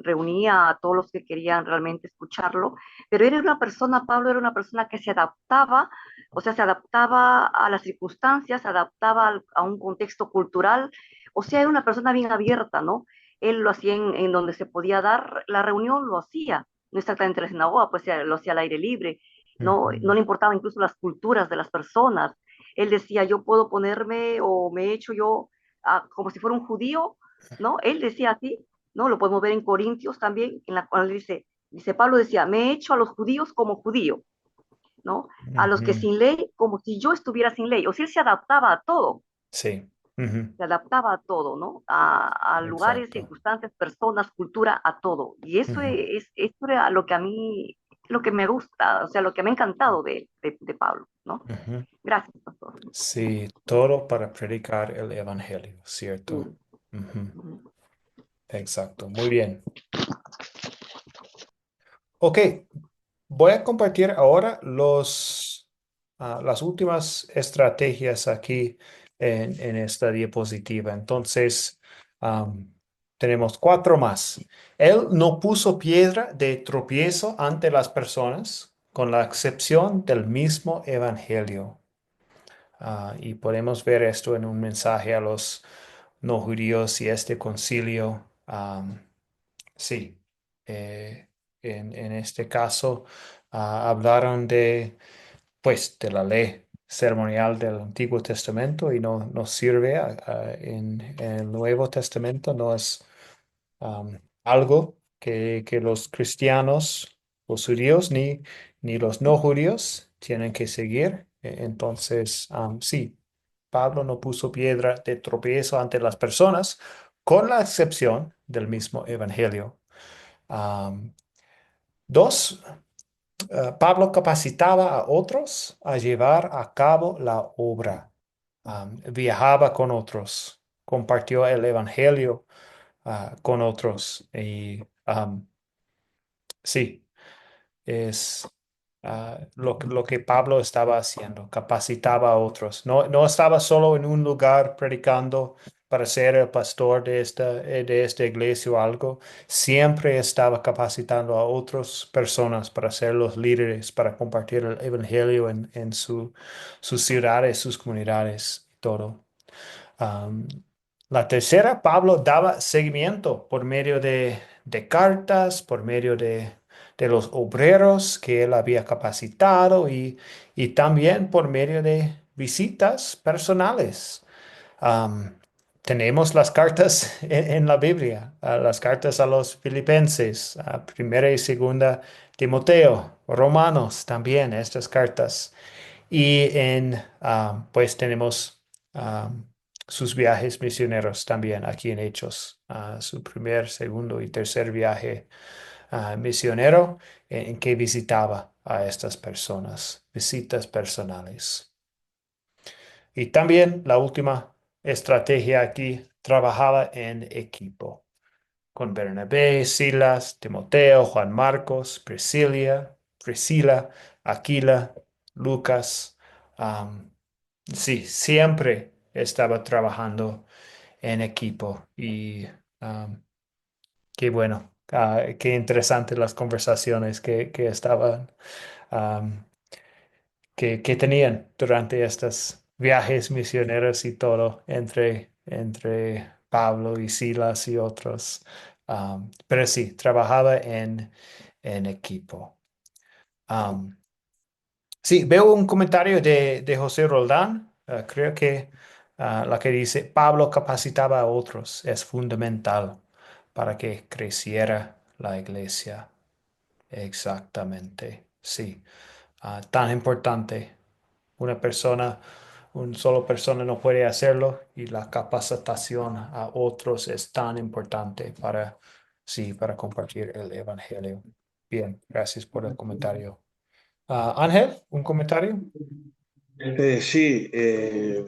reunía a todos los que querían realmente escucharlo, pero era una persona, Pablo era una persona que se adaptaba, o sea, se adaptaba a las circunstancias, se adaptaba a un contexto cultural, o sea, era una persona bien abierta, ¿no? Él lo hacía en donde se podía dar la reunión, lo hacía, no exactamente en la sinagoga, pues lo hacía al aire libre, no ujú, le importaba incluso las culturas de las personas. Él decía, yo puedo ponerme o me he hecho yo como si fuera un judío, ¿no? Él decía así, ¿no? Lo podemos ver en Corintios también, en la cual dice Pablo decía, me he hecho a los judíos como judío, ¿no? A los que ujú. sin ley, como si yo estuviera sin ley. O sea, él se adaptaba a todo, Sí, ujú, se adaptaba a todo, ¿no? A lugares, exacto. circunstancias, personas, cultura, a todo. Y Ujú, eso era lo que a mí, lo que me gusta, o sea, lo que me ha encantado de Pablo, ¿no? ujú. Gracias, pastor. Sí, todo para predicar el evangelio, ¿cierto? Sí. Ujú, Ujú. exacto, muy bien. Ok, voy a compartir ahora las últimas estrategias aquí en esta diapositiva. Entonces, tenemos cuatro más. Él no puso piedra de tropiezo ante las personas, con la excepción del mismo evangelio. Y podemos ver esto en un mensaje a los no judíos y este concilio. Sí, eh, en este caso hablaron pues, de la ley ceremonial del Antiguo Testamento y no nos sirve en el Nuevo Testamento, no es algo que los cristianos, los judíos ni los no judíos tienen que seguir. Entonces, sí, Pablo no puso piedra de tropiezo ante las personas, con la excepción del mismo evangelio. Am, Dos, Pablo capacitaba a otros a llevar a cabo la obra. Viajaba con otros, compartió el evangelio con otros y sí, es lo que Pablo estaba haciendo, capacitaba a otros. No estaba solo en un lugar predicando para ser el pastor de esta iglesia o algo. Siempre estaba capacitando a otras personas para ser los líderes, para compartir el evangelio en sus ciudades, sus comunidades, todo. Am, la tercera, Pablo daba seguimiento por medio de cartas, por medio de los obreros que él había capacitado y también por medio de visitas personales. Am, Tenemos las cartas en la Biblia, las cartas a los filipenses, a primera y segunda Timoteo, Romanos también, estas cartas. Y pues tenemos um, sus viajes misioneros también aquí en Hechos, su primer, segundo y tercer viaje misionero en que visitaba a estas personas, visitas personales. Y también la última estrategia aquí, trabajaba en equipo con Bernabé, Silas, Timoteo, Juan Marcos, Priscila, Aquila, Lucas. Am, sí, siempre estaba trabajando en equipo y am, Qué bueno. Qué interesantes las conversaciones que estaban, am, que tenían durante estos viajes misioneros y todo entre Pablo y Silas y otros. Pero sí, trabajaba en equipo. Am, sí, veo un comentario de José Roldán. Creo que la que dice, Pablo capacitaba a otros. Es fundamental para que creciera la iglesia. Exactamente, sí. Tan importante. Una persona, un solo persona no puede hacerlo y la capacitación a otros es tan importante para, sí, para compartir el evangelio. Bien, gracias por el comentario. Ángel, ¿un comentario? Sí,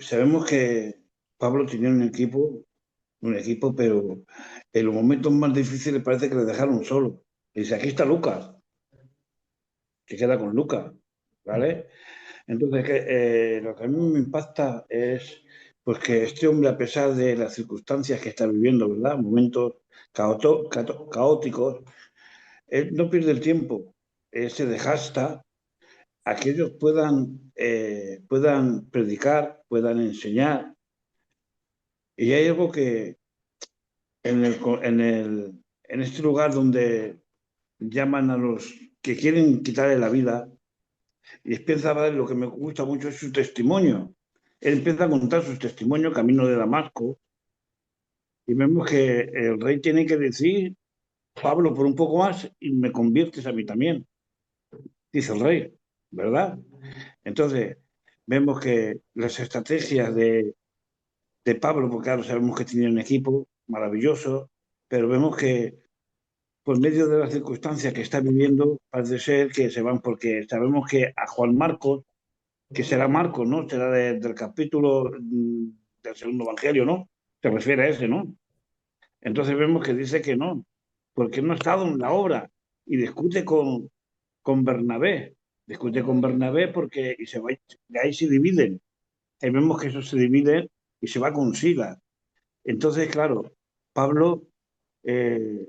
sabemos que Pablo tenía un equipo, pero en los momentos más difíciles parece que le dejaron solo. Dice, aquí está Lucas, que queda con Lucas, ¿vale? Entonces, lo que a mí me impacta es pues que este hombre, a pesar de las circunstancias que está viviendo, ¿verdad? Momentos caóticos, él no pierde el tiempo, él se desgasta a que ellos puedan predicar, puedan enseñar. Y hay algo que en en este lugar donde llaman a los que quieren quitarle la vida, y empieza a dar lo que me gusta mucho es su testimonio. Él empieza a contar su testimonio camino de Damasco y vemos que el rey tiene que decir, Pablo, por un poco más y me conviertes a mí también, dice el rey, ¿verdad? Entonces, vemos que las estrategias de Pablo, porque claro, sabemos que tenía un equipo maravilloso, pero vemos que por medio de las circunstancias que está viviendo, parece ser que se van porque sabemos que a Juan Marcos, que será Marcos, ¿no? Será del capítulo del segundo evangelio, ¿no? Se refiere a ese, ¿no? Entonces vemos que dice que no, porque no ha estado en la obra y discute con Bernabé. Discute con Bernabé porque y se va, de ahí se dividen. Ahí vemos que eso se divide y se va con Silas. Entonces, claro, Pablo, eh,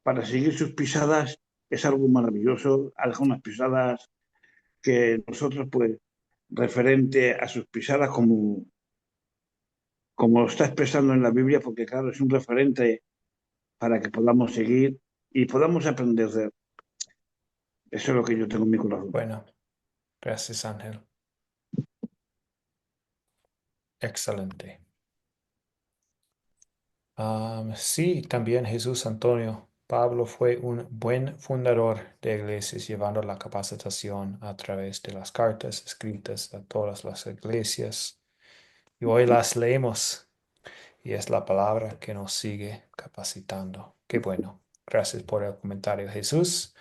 para seguir sus pisadas, es algo maravilloso, algo unas pisadas que nosotros, pues, referente a sus pisadas, como lo está expresando en la Biblia, porque, claro, es un referente para que podamos seguir y podamos aprender de él. Eso es lo que yo tengo en mi corazón. Bueno, gracias, Ángel. Excelente. Sí, también Jesús Antonio. Pablo fue un buen fundador de iglesias, llevando la capacitación a través de las cartas escritas a todas las iglesias. Y hoy las leemos y es la palabra que nos sigue capacitando. Qué bueno. Gracias por el comentario, Jesús.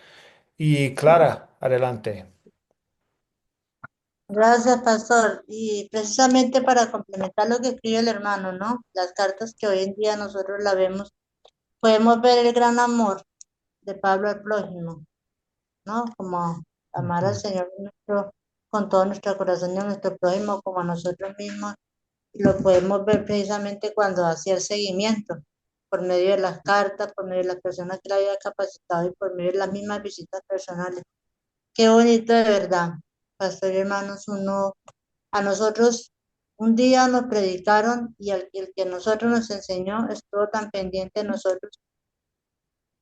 Y Clara, adelante. Gracias, pastor. Y precisamente para complementar lo que escribe el hermano, ¿no? Las cartas que hoy en día nosotros la vemos, podemos ver el gran amor de Pablo al prójimo, ¿no? Como amar al Señor nuestro, con todo nuestro corazón y a nuestro prójimo como a nosotros mismos. Y lo podemos ver precisamente cuando hacía el seguimiento, por medio de las cartas, por medio de las personas que le había capacitado y por medio de las mismas visitas personales. Qué bonito de verdad, pastor y hermanos, a nosotros un día nos predicaron y el que nosotros nos enseñó estuvo tan pendiente de nosotros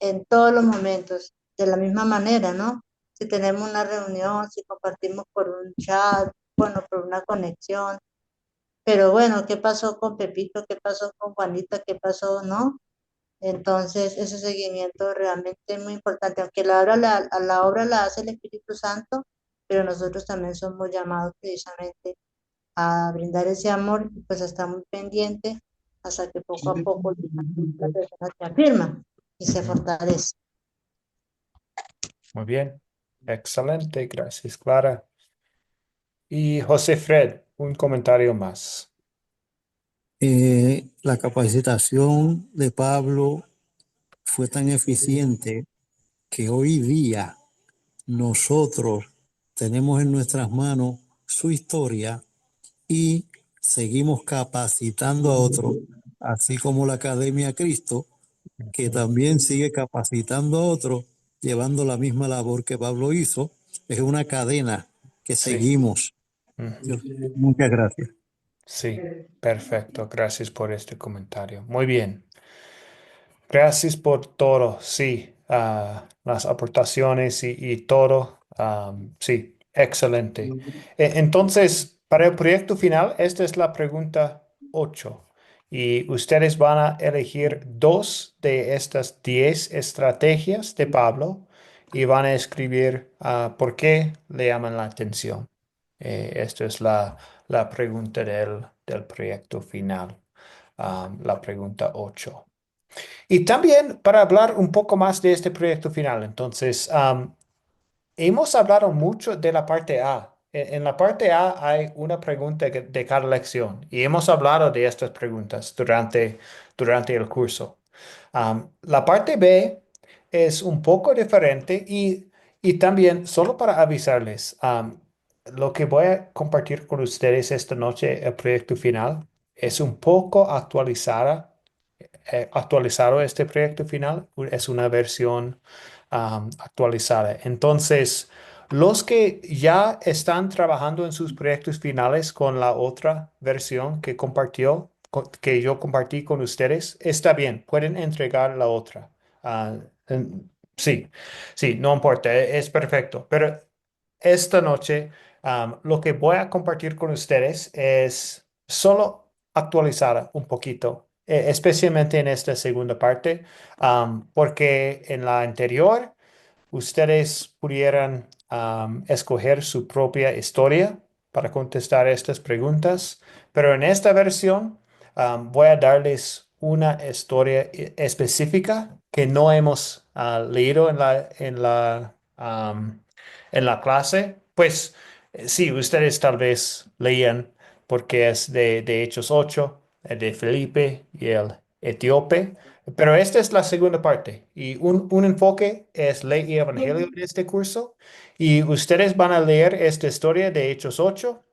en todos los momentos, de la misma manera, ¿no? Si tenemos una reunión, si compartimos por un chat, bueno, por una conexión, pero bueno, ¿qué pasó con Pepito? ¿Qué pasó con Juanita? ¿Qué pasó? ¿No? Entonces, ese seguimiento realmente es muy importante, aunque a la obra la hace el Espíritu Santo, pero nosotros también somos llamados precisamente a brindar ese amor y pues a estar muy pendiente hasta que poco a poco la persona se afirma y se fortalece. Muy bien. Excelente. Gracias, Clara. Y José Fred, un comentario más. La capacitación de Pablo fue tan eficiente que hoy día nosotros tenemos en nuestras manos su historia y seguimos capacitando a otros, así como la Academia Cristo que también sigue capacitando a otros, llevando la misma labor que Pablo hizo. Es una cadena que Sí. seguimos. Ujú. Muchas gracias. Sí, perfecto. Gracias por este comentario. Muy bien. Gracias por todo. Sí, las aportaciones y todo. Sí, excelente. Entonces, para el proyecto final, esta es la pregunta 8. Y ustedes van a elegir dos de estas 10 estrategias de Pablo y van a escribir por qué le llaman la atención. Esta es la pregunta del proyecto final, la pregunta 8. Y también para hablar un poco más de este proyecto final, entonces, hemos hablado mucho de la parte A. En la parte A hay una pregunta de cada lección y hemos hablado de estas preguntas durante el curso. La parte B es un poco diferente y también, solo para avisarles, lo que voy a compartir con ustedes esta noche, el proyecto final, es un poco actualizado este proyecto final. Es una versión actualizada. Entonces, los que ya están trabajando en sus proyectos finales con la otra versión que yo compartí con ustedes, está bien, pueden entregar la otra. Sí, sí, no importa, es perfecto. Pero esta noche, lo que voy a compartir con ustedes es solo actualizar un poquito, especialmente en esta segunda parte, porque en la anterior ustedes pudieran escoger su propia historia para contestar estas preguntas, pero en esta versión voy a darles una historia específica que no hemos leído en la clase. Pues sí, ustedes tal vez leían porque es de Hechos 8, de Felipe y el etíope. Pero esta es la segunda parte y un enfoque es ley y evangelio en este curso y ustedes van a leer esta historia de Hechos 8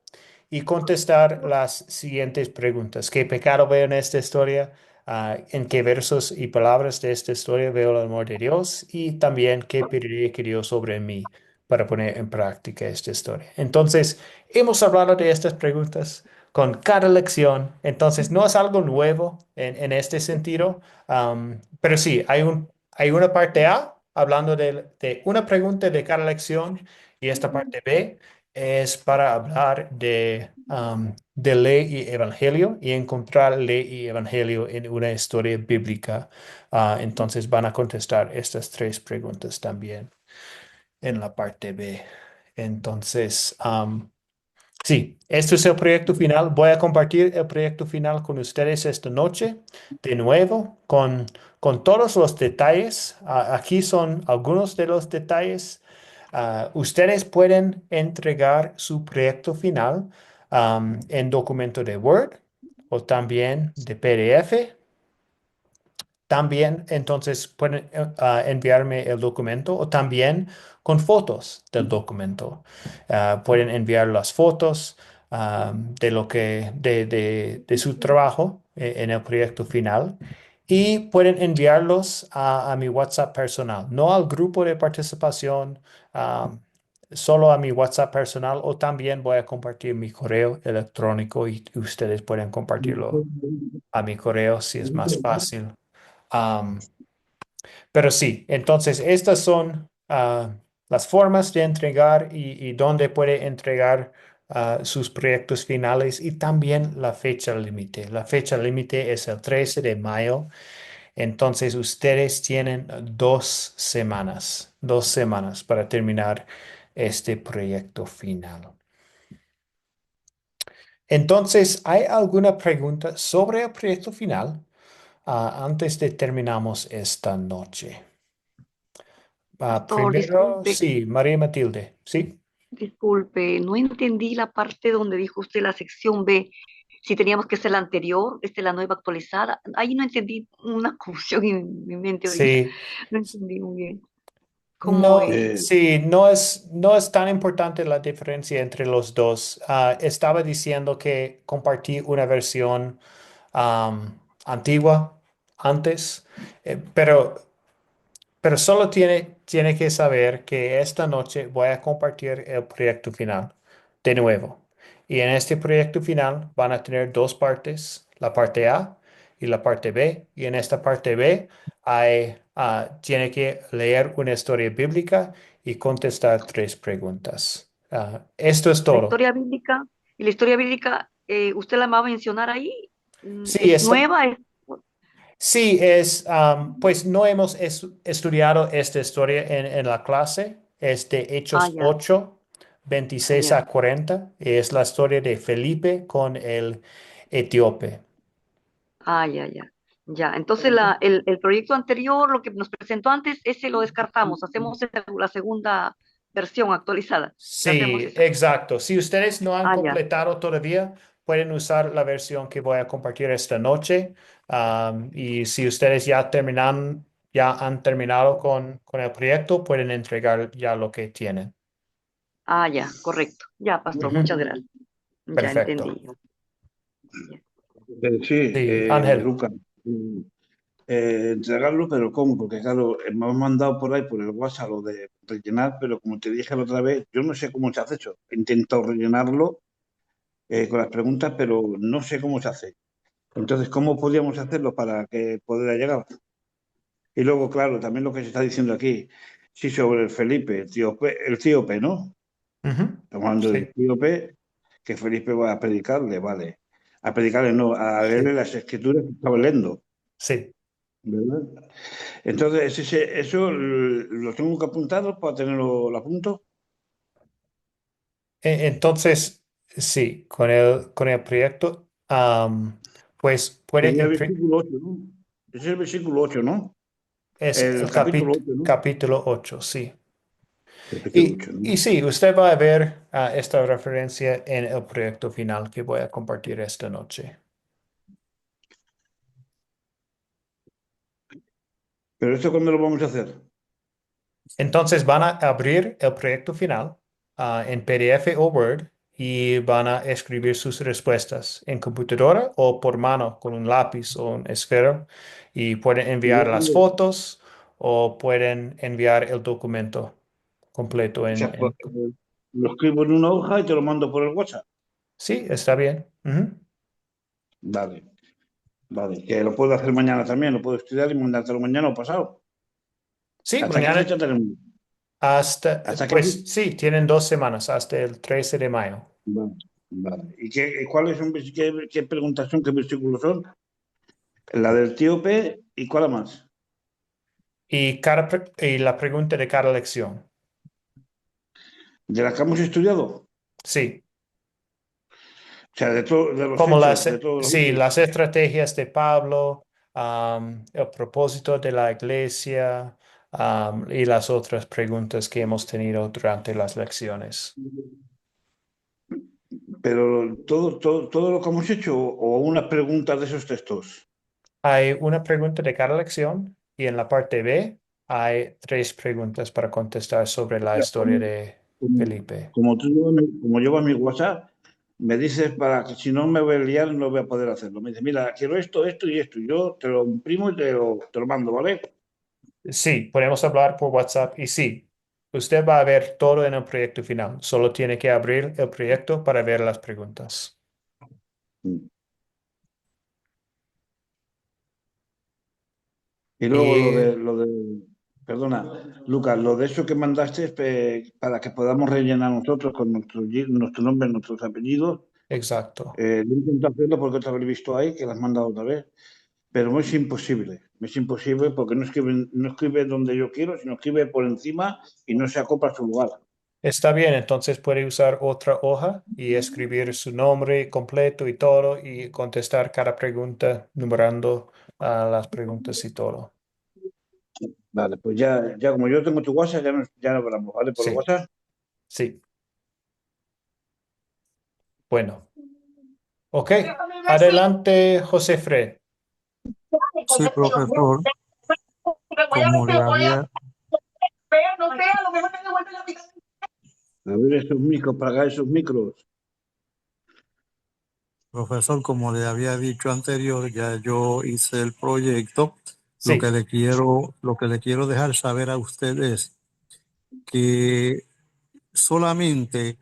y contestar las siguientes preguntas. ¿Qué pecado veo en esta historia? ¿En qué versos y palabras de esta historia veo el amor de Dios? Y también, ¿qué pediría que Dios sobre mí para poner en práctica esta historia? Entonces, hemos hablado de estas preguntas con cada lección. Entonces, no es algo nuevo en este sentido, pero sí, hay una parte A hablando de una pregunta de cada lección y esta parte B es para hablar de ley y evangelio y encontrar ley y evangelio en una historia bíblica. Entonces van a contestar estas tres preguntas también en la parte B. Entonces, sí, este es el proyecto final. Voy a compartir el proyecto final con ustedes esta noche, de nuevo, con todos los detalles. Aquí son algunos de los detalles. Ustedes pueden entregar su proyecto final en documento de Word o también de PDF. También, entonces, pueden enviarme el documento o también con fotos del documento. Pueden enviar las fotos de su trabajo en el proyecto final y pueden enviarlos a mi WhatsApp personal, no al grupo de participación, solo a mi WhatsApp personal o también voy a compartir mi correo electrónico y ustedes pueden compartirlo a mi correo si es más fácil. Am, pero sí, entonces estas son las formas de entregar y dónde puede entregar sus proyectos finales y también la fecha límite. La fecha límite es el 13 de mayo, entonces ustedes tienen 2 semanas para terminar este proyecto final. Entonces, ¿hay alguna pregunta sobre el proyecto final antes de terminamos esta noche? Pastor, Primero, disculpe, sí, María Matilde, sí. disculpe, no entendí la parte donde dijo usted la sección B. Si teníamos que hacer la anterior, la nueva actualizada. Ahí no entendí una confusión en mi mente ahorita. Sí, No entendí muy bien. ¿Cómo no, es? sí, no es tan importante la diferencia entre los dos. Estaba diciendo que compartí una versión antigua antes, pero solo tiene que saber que esta noche voy a compartir el proyecto final de nuevo. Y en este proyecto final van a tener dos partes, la parte A y la parte B. Y en esta parte B tiene que leer una historia bíblica y contestar 3 preguntas. Esto es La todo. historia bíblica, y la historia bíblica, ¿usted la va a mencionar ahí? Sí, ¿Es nueva? Sí, pues no hemos estudiado esta historia en la clase. Es de Ah, Hechos ya, 8, 26 ya. a 40. Es la historia de Felipe con el etíope. Ah, ya, ya. Ya, entonces el proyecto anterior, lo que nos presentó antes, ese lo descartamos. Hacemos la segunda versión actualizada. Ya hacemos Sí, esa. exacto. Si ustedes no han Ah, ya. completado todavía, pueden usar la versión que voy a compartir esta noche. Y si ustedes ya han terminado con el proyecto, pueden entregar ya lo que tienen. Ah, ya, correcto. Ya, pastor, muchas Ujú. gracias. Ya Perfecto. entendí. Ya. Sí, Sí, Ángel. Lucas, entregarlo, pero ¿cómo? Porque claro, me han mandado por ahí por el WhatsApp lo de rellenar, pero como te dije la otra vez, yo no sé cómo se hace eso. He intentado rellenarlo con las preguntas, pero no sé cómo se hace. Entonces, ¿cómo podríamos hacerlo para que pudiera llegar? Y luego, claro, también lo que se está diciendo aquí, sí, sobre el Felipe, el tíope, ¿no? Ujú. Estamos hablando del Sí, tíope, que Felipe va a predicarle, vale. A predicarle, no, a leerle sí, las escrituras que estaba leyendo, sí. ¿verdad? Entonces, eso lo tengo que apuntar para tenerlo, lo apunto. Entonces, sí, con el proyecto, pues puede Sería el versículo 8, ¿no? Ese es el versículo 8, ¿no? es El el capítulo 8, ¿no? capítulo 8, sí. Capítulo Y, 8, ¿no? y sí, usted va a ver esta referencia en el proyecto final que voy a compartir esta noche. Pero esto, ¿cuándo lo vamos a hacer? Entonces van a abrir el proyecto final en PDF o Word y van a escribir sus respuestas en computadora o por mano con un lápiz o un esfero y pueden Y enviar las fotos o pueden enviar el documento completo o sea, pues, en. lo escribo en una hoja y te lo mando por el WhatsApp. Sí, está bien. Ujú. Vale, vale. Que lo puedo hacer mañana también, lo puedo estudiar y mandártelo mañana o pasado. Sí, ¿Hasta qué mañana fecha tenemos? ¿Hasta qué fecha? pues sí, tienen 2 semanas hasta el 13 de mayo. Vale, vale. ¿Y cuáles son, qué preguntas son, qué versículos son? La del tíope y cuál más. Y la pregunta de cada lección. ¿De las que hemos estudiado? Sí. O sea, de los Como hechos, de todos los sí, hechos. las estrategias de Pablo, el propósito de la iglesia, y las otras preguntas que hemos tenido durante las lecciones. Pero todo lo que hemos hecho o unas preguntas de esos textos. Hay una pregunta de cada lección y en la parte B hay 3 preguntas para contestar sobre O la sea, historia de como, Felipe. como llevo a mi WhatsApp, me dices para que si no me voy a liar no voy a poder hacerlo. Me dice, mira, quiero esto, esto y esto. Y yo te lo imprimo y te lo mando, ¿vale? Sí, podemos hablar por WhatsApp y sí, usted va a ver todo en el proyecto final. Solo tiene que abrir el proyecto para ver las preguntas. Mm. Y luego Y perdona, Lucas, lo de eso que mandaste para que podamos rellenar nosotros con nuestro nombre, nuestros apellidos. exacto. Yo intento hacerlo porque te habré visto ahí, que las has mandado otra vez, pero es imposible. Es imposible porque no escribe donde yo quiero, sino escribe por encima y no se acopla a su lugar. Está bien, entonces puede usar otra hoja y escribir su nombre completo y todo y contestar cada pregunta numerando las preguntas y todo. Vale, pues ya como yo tengo tu WhatsApp, ya no hablamos, ¿vale? Por el Sí, WhatsApp. sí. Bueno, ok. Adelante, José Fred. Sí, profesor, como le había, A ver esos micros, para acá esos micros. Profesor, como le había dicho anterior, ya yo hice el proyecto. Sí. Lo que le quiero dejar saber a usted es que solamente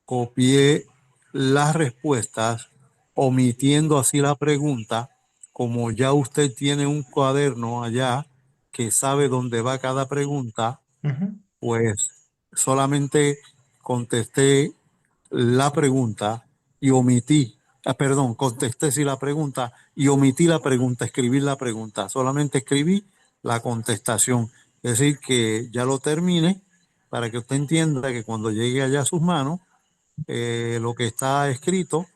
copié las respuestas, omitiendo así la pregunta. Como ya usted tiene un cuaderno allá que sabe dónde va cada pregunta, Ujú. pues solamente contesté la pregunta y omití, contesté sí la pregunta y omití la pregunta, escribí la pregunta, solamente escribí la contestación. Es decir, que ya lo termine para que usted entienda que cuando llegue allá a sus manos, lo que está escrito,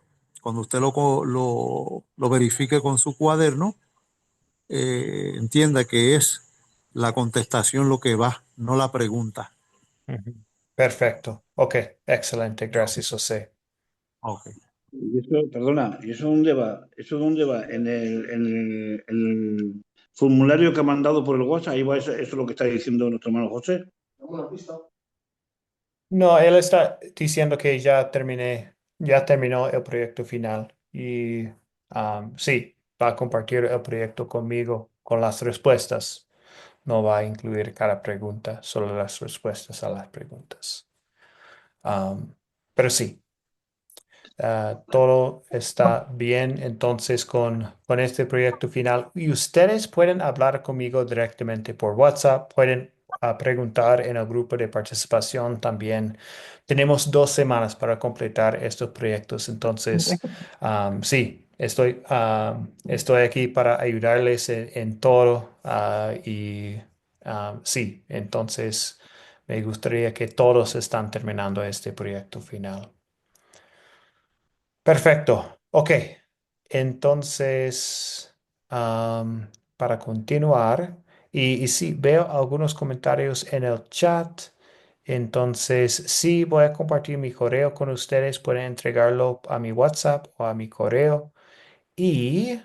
cuando usted lo verifique con su cuaderno, entienda que es la contestación lo que va, no la pregunta. Ujú. Perfecto. Ok, excelente. Gracias, José. Ok. Y eso, perdona, ¿y eso dónde va? ¿Eso dónde va? En el formulario que ha mandado por el WhatsApp, ahí va eso es lo que está diciendo nuestro hermano José. No, él está diciendo que ya terminó el proyecto final y sí, va a compartir el proyecto conmigo con las respuestas. No va a incluir cada pregunta, solo las respuestas a las preguntas. Um, pero sí, todo está bien entonces con este proyecto final. Y ustedes pueden hablar conmigo directamente por WhatsApp, pueden preguntar en el grupo de participación también. Tenemos 2 semanas para completar estos proyectos, entonces sí, estoy aquí para ayudarles en todo y sí, entonces me gustaría que todos están terminando este proyecto final. Perfecto. Ok. Entonces, para continuar, y sí, veo algunos comentarios en el chat. Entonces, sí, voy a compartir mi correo con ustedes. Pueden entregarlo a mi WhatsApp o a mi correo. Y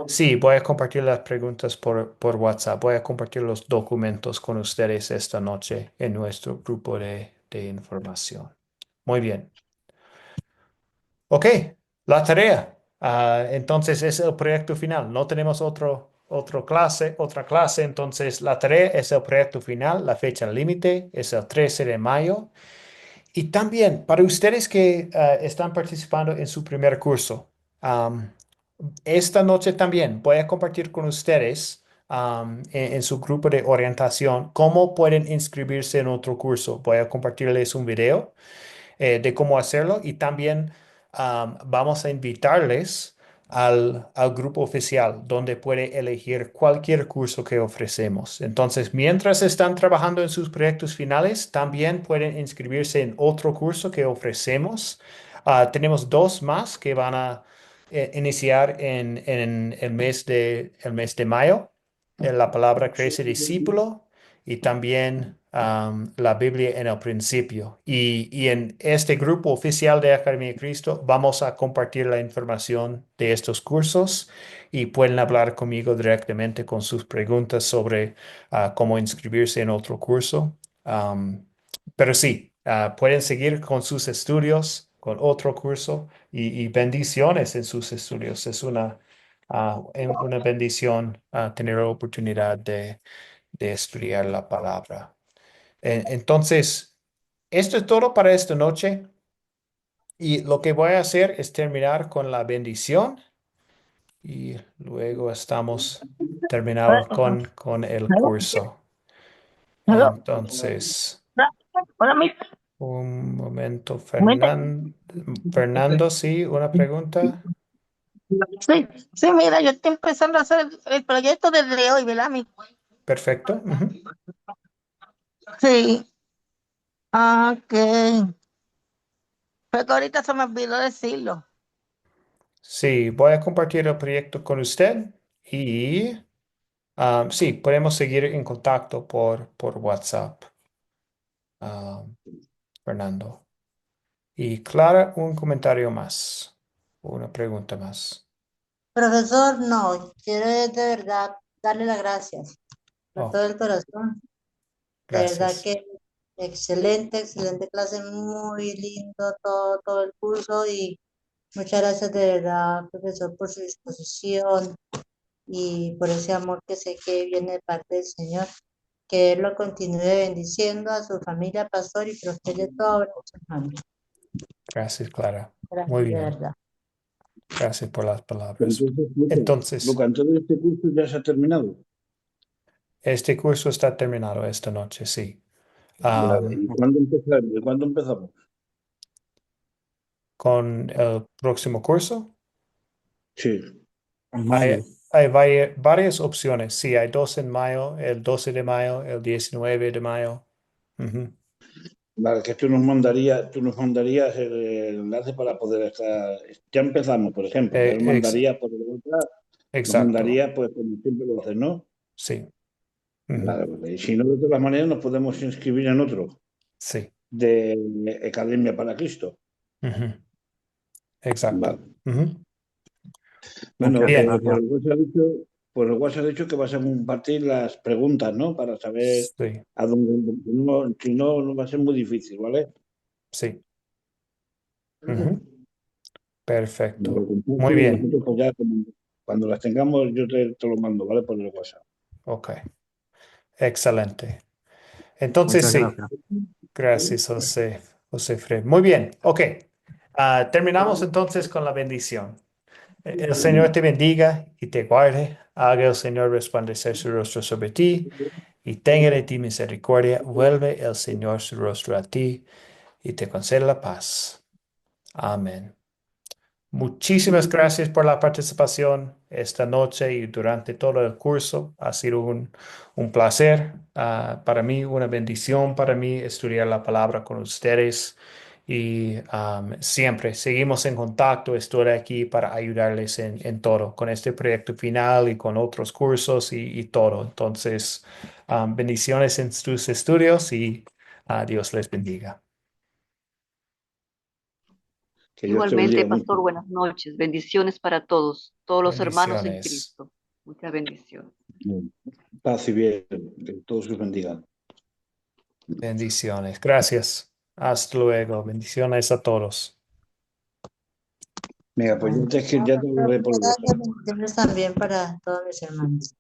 sí, voy a compartir las preguntas por WhatsApp. Voy a compartir los documentos con ustedes esta noche en nuestro grupo de información. Muy bien. Ok, la tarea. Entonces es el proyecto final. No tenemos otra clase. Entonces la tarea es el proyecto final. La fecha límite es el 13 de mayo. Y también para ustedes que están participando en su primer curso, am, esta noche también voy a compartir con ustedes en su grupo de orientación cómo pueden inscribirse en otro curso. Voy a compartirles un video de cómo hacerlo y también vamos a invitarles al grupo oficial donde puede elegir cualquier curso que ofrecemos. Entonces, mientras están trabajando en sus proyectos finales, también pueden inscribirse en otro curso que ofrecemos. Tenemos 2 más que van a iniciar en el mes de mayo. La palabra crece discípulo y también la Biblia en el principio. Y en este grupo oficial de Academia de Cristo vamos a compartir la información de estos cursos y pueden hablar conmigo directamente con sus preguntas sobre cómo inscribirse en otro curso. Pero sí, pueden seguir con sus estudios, con otro curso y bendiciones en sus estudios. Es una bendición tener la oportunidad de estudiar la palabra. Entonces, esto es todo para esta noche y lo que voy a hacer es terminar con la bendición y luego estamos terminados con el curso. Hello. Entonces, Hola, mi. un momento, Mire. Fernando, sí, una pregunta. Sí, sí, mira, yo estoy empezando a hacer el proyecto desde hoy, ¿verdad, mi? Perfecto. Ujú. Sí, ok. Pero que ahorita se me olvidó decirlo. Sí, voy a compartir el proyecto con usted y sí, podemos seguir en contacto por WhatsApp, ah, Fernando. Y Clara, un comentario más, una pregunta más. Profesor, no, quiero de verdad darle las gracias por Oh, todo el corazón. De verdad gracias. que excelente, excelente clase, muy lindo todo el curso Muchas gracias de verdad, profesor, por su disposición y por ese amor que sé que viene de parte del Señor. Que Él lo continúe bendiciendo a su familia, pastor, y prospere todo en su familia. Gracias, Clara. Gracias, Muy de bien. verdad. Gracias por las palabras. Entonces, Luca, Entonces, entonces este curso ya se ha terminado. este curso está terminado esta noche, sí. Vale, ¿y cuándo empezamos? Con el próximo curso Sí, En mayo. hay varias opciones. Sí, hay dos en mayo, el 12 de mayo, el 19 de mayo. Ujú. vale, que tú nos mandarías el enlace para poder estar. Ya empezamos, por ejemplo, ya lo Ex- mandaría por el WhatsApp, lo exacto, mandaría pues como siempre lo haces, ¿no? sí. Ujú. Vale, vale. Y si no, de todas maneras, nos podemos inscribir en otro Sí. de Academia para Cristo. Ujú. Exacto. Vale. Ujú. Bueno, Muchas Bien, por gracias. el WhatsApp ha dicho que vas a compartir las preguntas, ¿no? Para saber sí, a dónde. Si no, no va a ser muy difícil, ¿vale? sí. Ujú. Me lo Perfecto. compartes Muy y bien. nosotros pues ya cuando las tengamos yo te lo mando, ¿vale? Por el WhatsApp. Ok. Excelente. Entonces, Muchas sí. gracias. Gracias, José Fred. Muy bien. Ok. Terminamos entonces con la bendición. El Señor te bendiga y te guarde. Haga el Señor resplandecer su rostro sobre ti y tenga de ti misericordia. Vuelve el Señor su rostro a ti y te conceda la paz. Amén. Muchísimas gracias por la participación esta noche y durante todo el curso. Ha sido un placer para mí, una bendición para mí estudiar la palabra con ustedes. Y siempre seguimos en contacto. Estoy aquí para ayudarles en todo, con este proyecto final y con otros cursos y todo. Entonces, bendiciones en tus estudios y Dios les bendiga. Que Dios te Igualmente, bendiga mucho. pastor, buenas noches. Bendiciones para todos los hermanos en Bendiciones. Cristo. Muchas bendiciones. Paz y bien, que todos os bendigan. Bendiciones. Gracias. Hasta luego. Bendiciones a todos. Venga, pues ya te hablaré por el Muchas WhatsApp. gracias, bendiciones también para todos mis hermanos.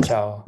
Chao.